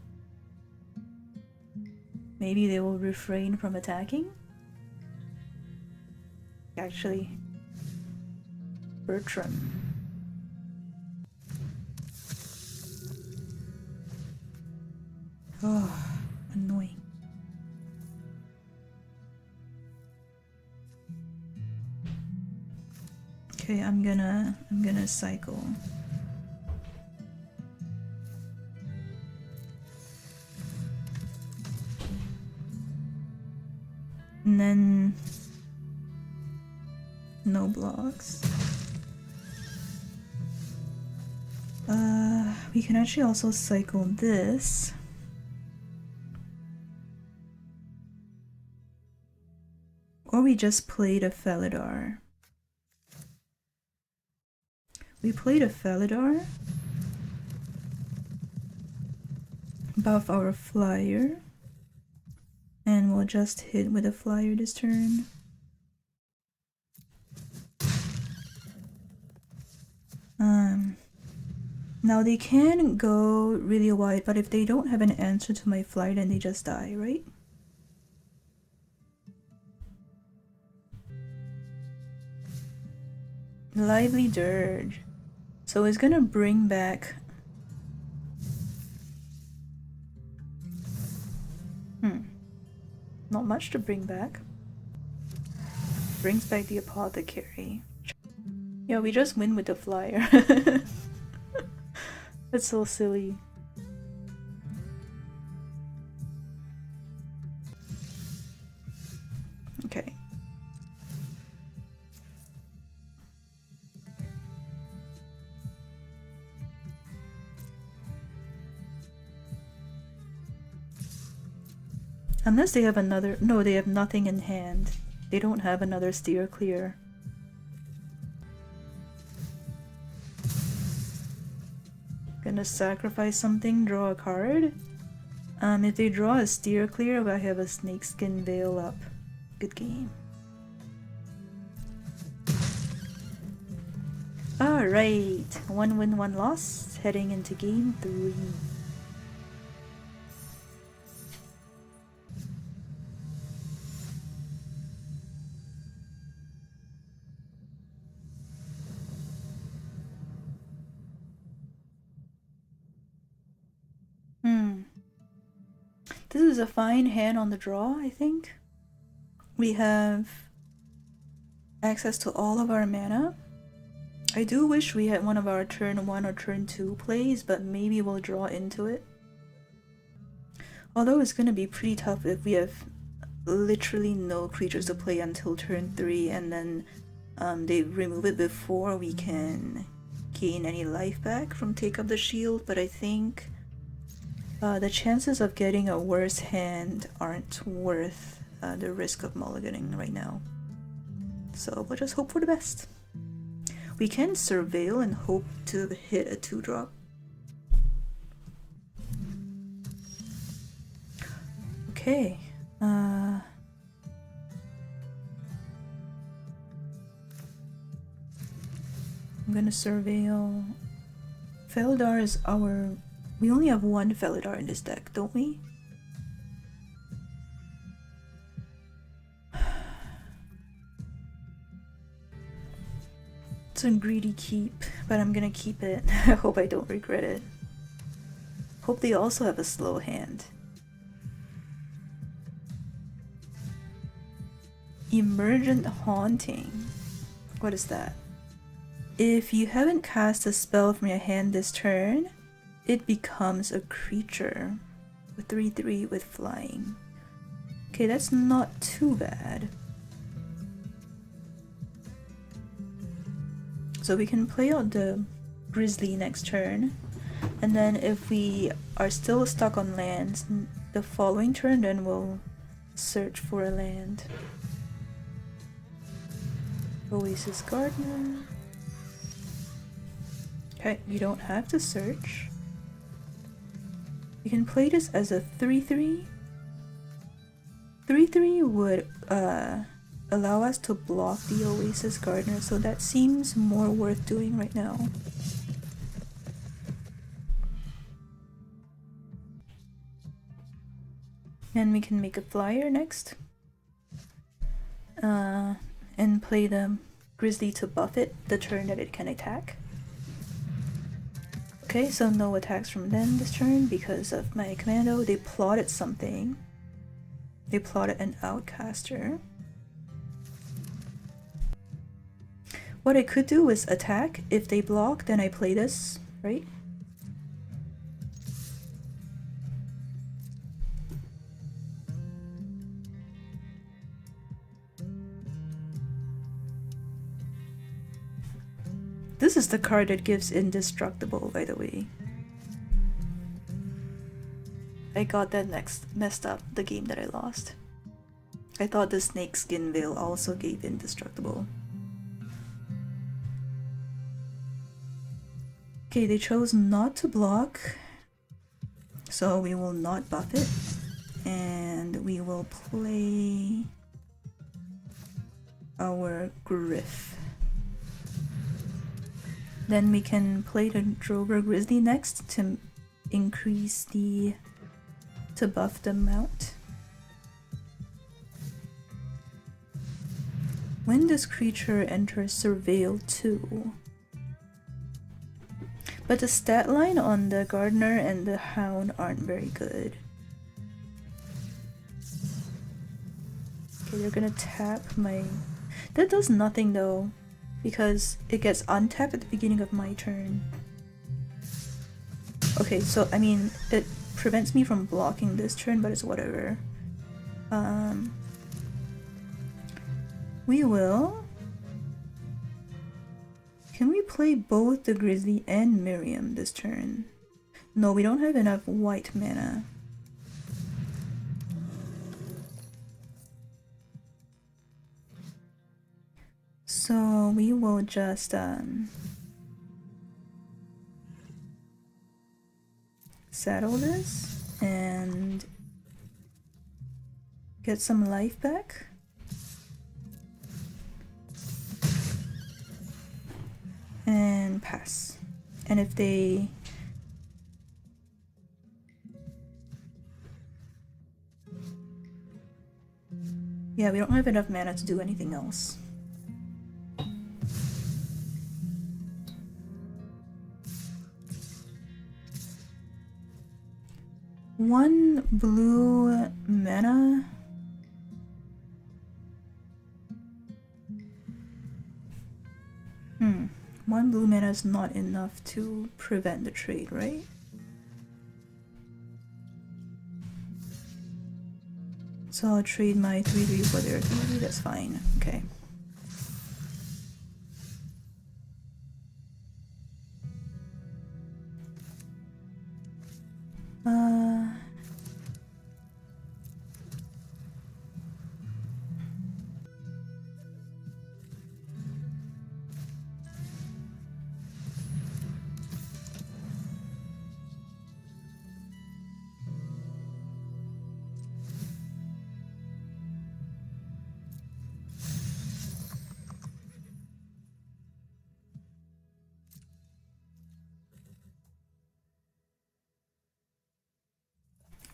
Maybe they will refrain from attacking? Actually, Bertram. Oh, annoying. Okay, I'm gonna cycle. And then no blocks. We can actually also cycle this. Or we just played a Felidar. We played a Felidar. Buff our flyer. And we'll just hit with a flyer this turn. Now they can go really wide, but if they don't have an answer to my flyer, then they just die, right? Lively Dirge. So it's gonna bring back... Not much to bring back. Brings back the Apothecary. Yeah, we just win with the flyer. That's so silly. Okay. Unless they have another... No, they have nothing in hand. They don't have another steer clear. Gonna sacrifice something, draw a card. If they draw a steer clear, I have a Snakeskin Veil up. Good game. Alright, 1 win, 1 loss, heading into game 3. This is a fine hand on the draw, I think. We have access to all of our mana. I do wish we had one of our turn 1 or turn 2 plays, but maybe we'll draw into it. Although it's gonna be pretty tough if we have literally no creatures to play until turn 3 and then they remove it before we can gain any life back from Take Up the Shield, but I think the chances of getting a worse hand aren't worth the risk of mulliganing right now. So we'll just hope for the best. We can Surveil and hope to hit a 2-drop. Okay. I'm gonna Surveil. Felidar is our... We only have one Felidar in this deck, don't we? It's a greedy keep, but I'm gonna keep it. I hope I don't regret it. Hope they also have a slow hand. Emergent Haunting. What is that? If you haven't cast a spell from your hand this turn, it becomes a creature with 3/3 with flying. Okay, that's not too bad. So we can play out the Grizzly next turn, and then if we are still stuck on lands the following turn, then we'll search for a land. Oasis Gardener. Okay, you don't have to search. You can play this as a 3/3. 3/3 would allow us to block the Oasis Gardener, so that seems more worth doing right now. And we can make a flyer next. And play the Grizzly to buff it the turn that it can attack. Okay, so no attacks from them this turn because of my commando. They plotted something. They plotted an outcaster. What I could do is attack. If they block, then I play this, right? This is the card that gives indestructible, by the way. I got that messed up, the game that I lost. I thought the Snakeskin Veil also gave indestructible. Okay, they chose not to block, so we will not buff it, and we will play our Griff. Then we can play the Drover Grizzly next to increase the... to buff the mount. When this creature enters Surveil 2. But the stat line on the Gardener and the Hound aren't very good. Okay, they're gonna tap my... That does nothing though, because it gets untapped at the beginning of my turn. Okay, so I mean, it prevents me from blocking this turn, but it's whatever. We will... Can we play both the Grizzly and Miriam this turn? No, we don't have enough white mana. So we will just saddle this and get some life back. And pass. And if they... Yeah, we don't have enough mana to do anything else. One blue mana. One blue mana is not enough to prevent the trade, right? So I'll trade my 3/3 for their 3/3, that's fine. Okay.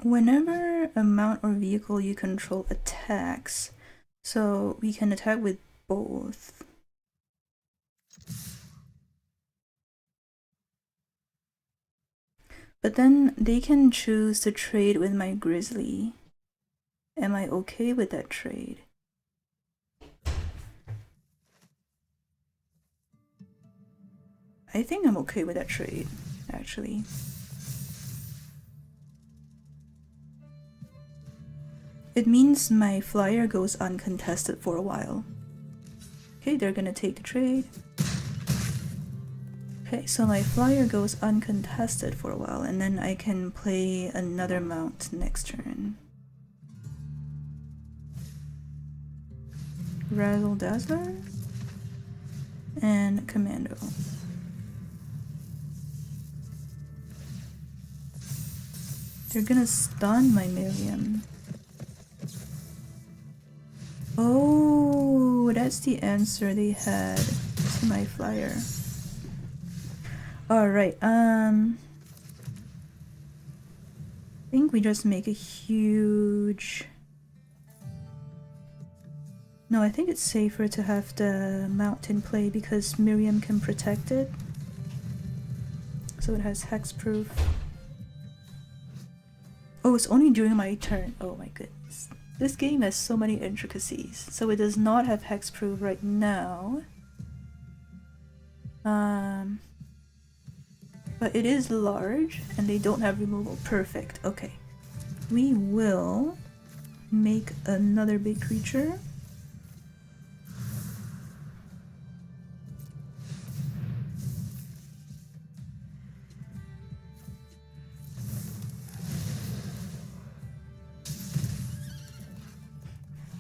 Whenever a mount or vehicle you control attacks, so we can attack with both. But then they can choose to trade with my Grizzly. Am I okay with that trade? I think I'm okay with that trade, actually. It means my flyer goes uncontested for a while. Okay, they're gonna take the trade. Okay, so my flyer goes uncontested for a while, and then I can play another mount next turn. Razzle Dazzler and Commando. They're gonna stun my Miriam. Oh, that's the answer they had to my flyer. Alright, I think we just make a huge No, I think it's safer to have the mountain play because Miriam can protect it. So it has hexproof. Oh, it's only during my turn. Oh my goodness. This game has so many intricacies. So it does not have hexproof right now. But it is large and they don't have removal. Perfect. Okay. We will make another big creature.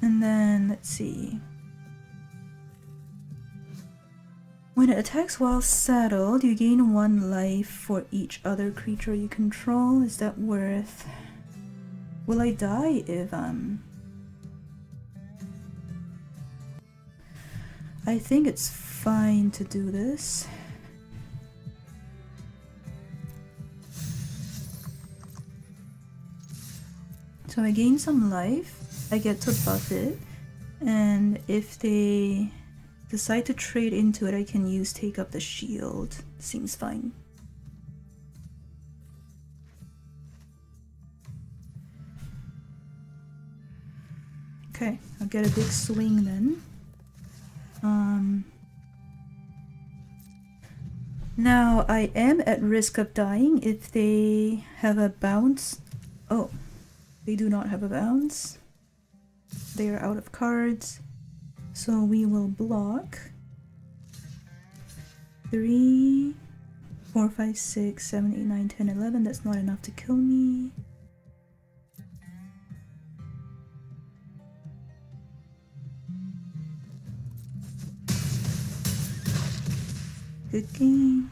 And then, let's see. When it attacks while saddled, you gain 1 life for each other creature you control. Is that worth... Will I die if I think it's fine to do this. So I gain some life, I get to buff it, and if they decide to trade into it, I can use Take Up the Shield. Seems fine. Okay, I'll get a big swing then. Now I am at risk of dying if they have a bounce. Oh, they do not have a bounce. They are out of cards. So we will block 3, 4, 5, 6, 7, 8, 9, 10, 11. That's not enough to kill me. Good game.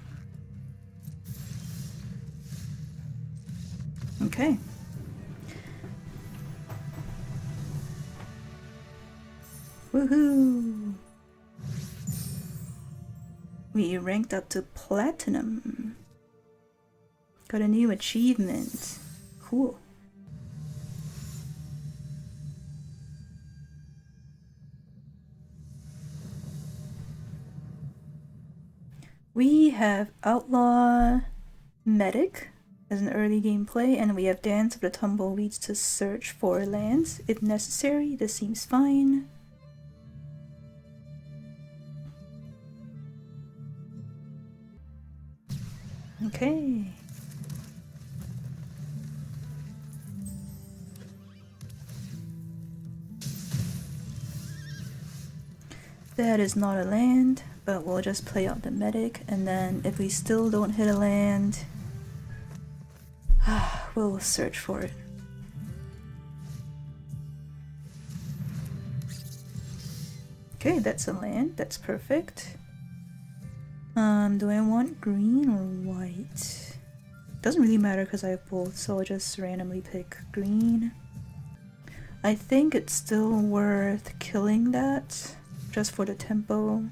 Okay. Woohoo! We ranked up to platinum. Got a new achievement. Cool. We have Outlaw Medic as an early gameplay, and we have Dance of the Tumbleweeds to search for lands if necessary. This seems fine. Okay. That is not a land, but we'll just play out the medic, and then if we still don't hit a land, we'll search for it. Okay, that's a land. That's perfect. Do I want green or white? Doesn't really matter because I have both, so I'll just randomly pick green. I think it's still worth killing that, just for the tempo.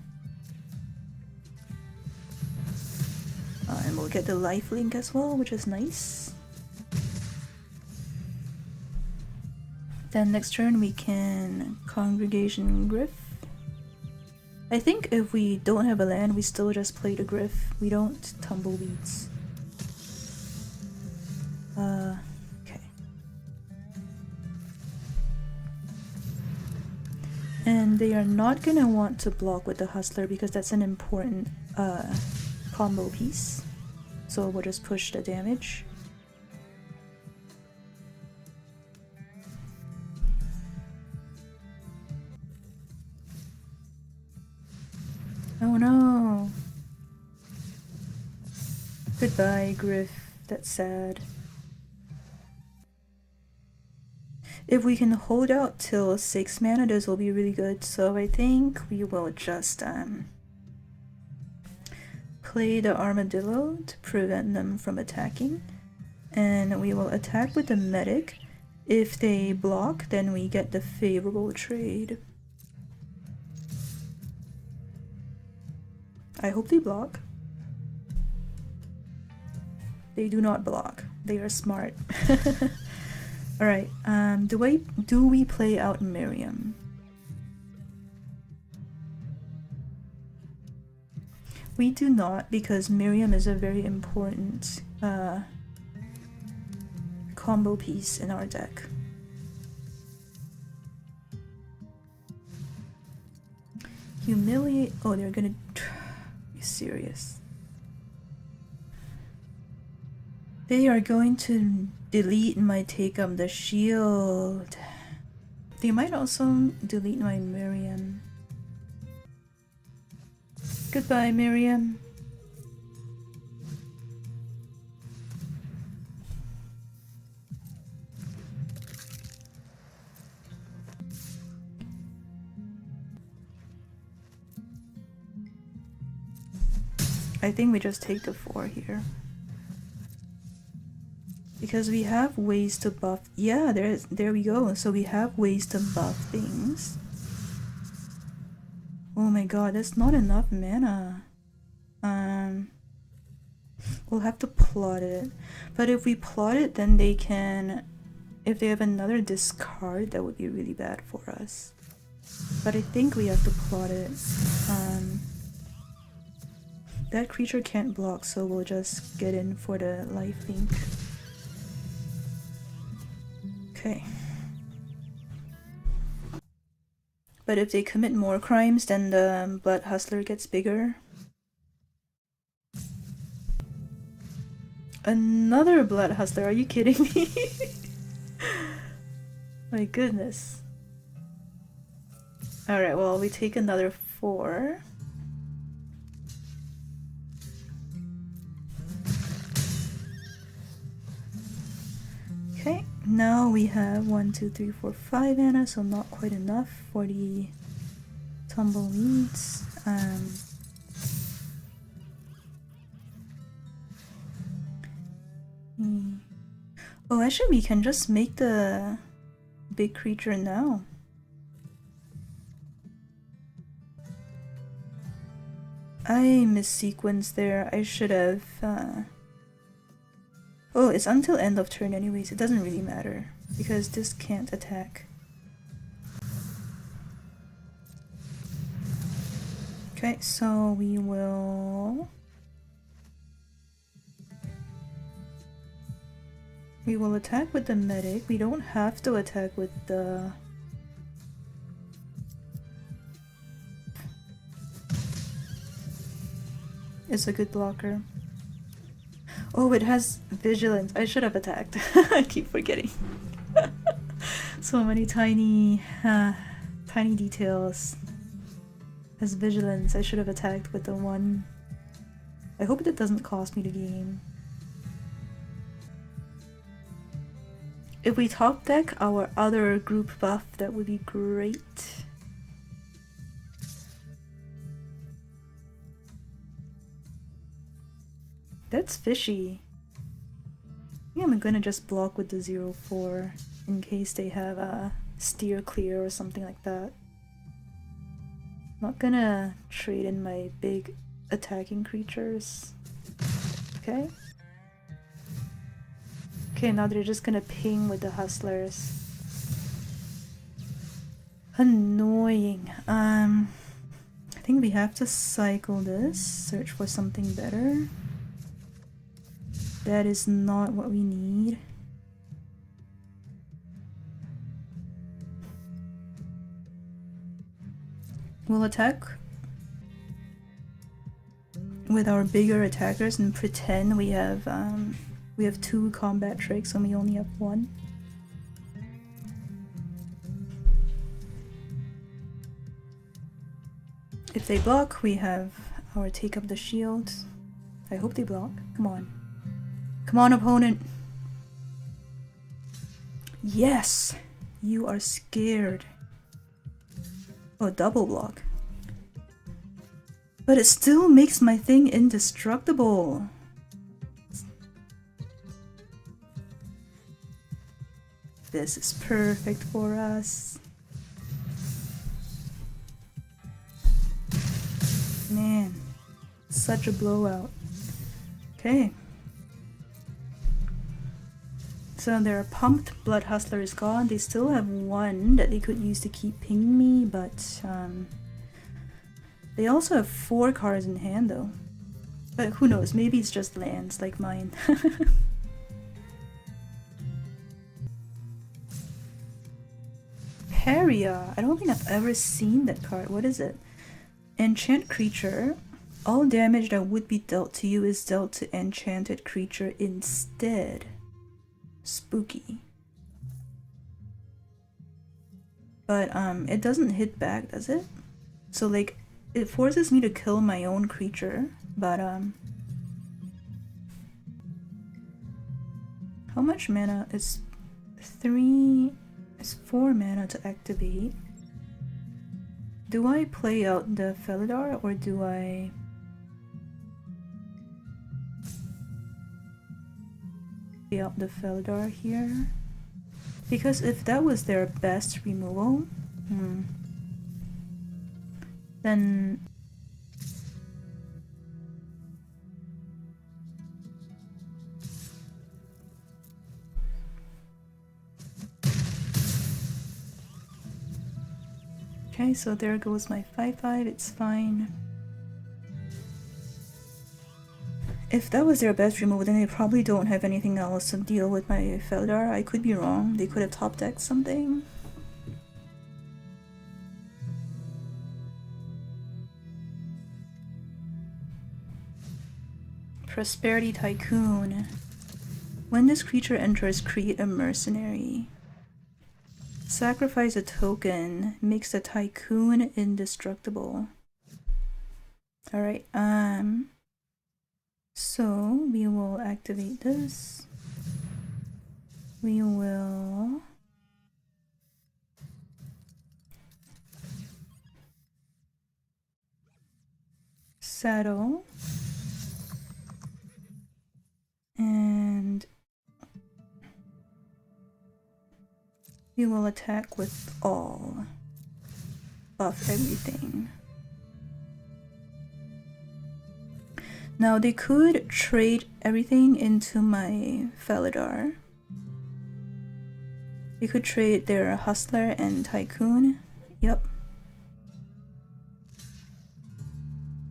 And we'll get the life link as well, which is nice. Then next turn we can Congregation Griff. I think if we don't have a land, we still just play the Griff. We don't Tumbleweeds. Okay. And they are not gonna want to block with the Hustler because that's an important combo piece. So we'll just push the damage. Oh no! Goodbye, Griff. That's sad. If we can hold out till 6 mana, this will be really good. So I think we will just play the Armadillo to prevent them from attacking. And we will attack with the Medic. If they block, then we get the favorable trade. I hope they block. They do not block. They are smart. Alright, do we play out Miriam? We do not, because Miriam is a very important combo piece in our deck. Humiliate. Oh, they're gonna be serious. They are going to delete my take up the shield. They might also delete my Miriam. Goodbye, Miriam. I think we just take the 4 here. Because we have ways to buff. Yeah, there we go. So we have ways to buff things. Oh my god, that's not enough mana. We'll have to plot it. But if we plot it, then they can... If they have another discard, that would be really bad for us. But I think we have to plot it. That creature can't block, so we'll just get in for the lifelink. Okay. But if they commit more crimes, then the Blood Hustler gets bigger. Another Blood Hustler, are you kidding me? My goodness. Alright, well, we take another 4. Okay, now we have 1, 2, 3, 4, 5 mana, so not quite enough for the tumbleweeds. Oh, actually, we can just make the big creature now. I missequenced there. I should have. Oh, it's until end of turn anyways. It doesn't really matter because this can't attack. Okay, so we will attack with the medic. We don't have to attack with the... It's a good blocker. Oh, it has vigilance. I should have attacked. I keep forgetting. So many tiny details. Has vigilance. I should have attacked with the 1. I hope that doesn't cost me the game. If we top deck our other group buff, that would be great. That's fishy. I think I'm gonna just block with the 0/4 in case they have a steer clear or something like that. Not gonna trade in my big attacking creatures. Okay. Okay, now they're just gonna ping with the hustlers. Annoying. I think we have to cycle this, search for something better. That is not what we need. We'll attack with our bigger attackers and pretend we have 2 combat tricks and we only have 1. If they block, we have our take up the shield. I hope they block. Come on. Come on, opponent. Yes! You are scared. Oh, double block. But it still makes my thing indestructible. This is perfect for us. Man, such a blowout. Okay. So their pumped Blood Hustler is gone. They still have 1 that they could use to keep pinging me, but they also have 4 cards in hand though. But who knows, maybe it's just lands like mine. Paria! I don't think I've ever seen that card. What is it? Enchant creature. All damage that would be dealt to you is dealt to enchanted creature instead. Spooky. But it doesn't hit back, does it? So like, it forces me to kill my own creature, but how much mana? It's 4 mana to activate. Do I play out the Felidar or do I play out the Felidar here? Because if that was their best removal, then okay, so there goes my 5/5, it's fine. If that was their best removal, then they probably don't have anything else to deal with my Feldar. I could be wrong. They could have top decked something. Prosperity Tycoon. When this creature enters, create a mercenary. Sacrifice a token. Makes the Tycoon indestructible. Alright, so we will activate this. We will saddle and we will attack with all. Buff everything. Now they could trade everything into my Felidar. They could trade their Hustler and Tycoon. Yep.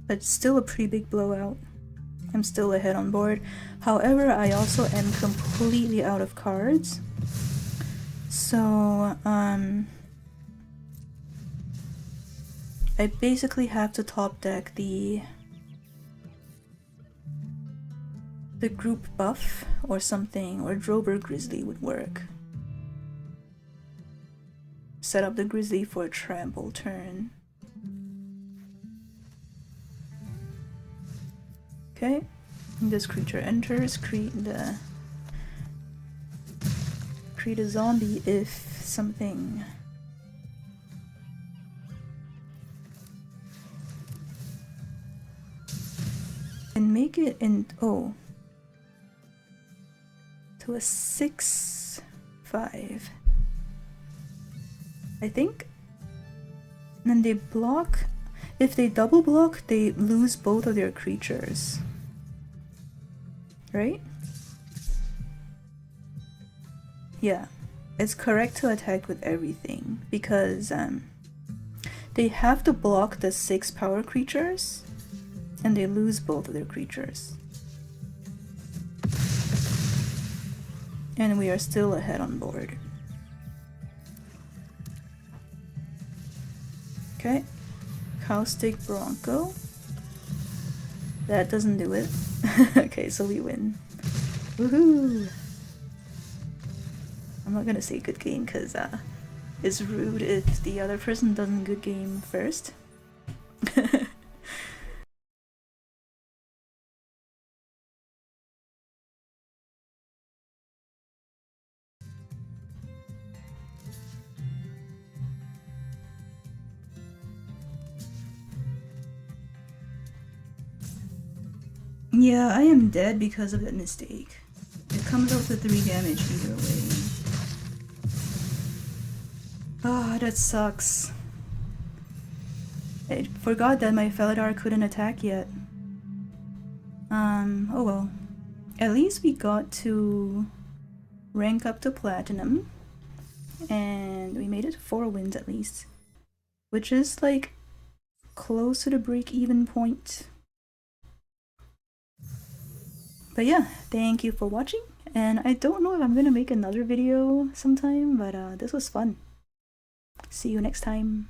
But still a pretty big blowout. I'm still ahead on board. However, I also am completely out of cards. So, I basically have to top deck the group buff or something, or Drober Grizzly would work. Set up the Grizzly for a trample turn. Okay, this creature enters, create a zombie if something. And make it in, oh, to a 6/5. I think. And then they block. If they double block, they lose both of their creatures. Right? Yeah. It's correct to attack with everything because they have to block the 6 power creatures and they lose both of their creatures. And we are still ahead on board. Okay. Caustic Bronco. That doesn't do it. Okay, so we win. Woohoo! I'm not gonna say good game because it's rude if the other person doesn't good game first. Yeah, I am dead because of that mistake. It comes out to 3 damage either way. Ah, that sucks. I forgot that my Felidar couldn't attack yet. Oh well. At least we got to rank up to Platinum. And we made it 4 wins at least. Which is like close to the break-even point. But yeah, thank you for watching, and I don't know if I'm gonna make another video sometime, but this was fun. See you next time.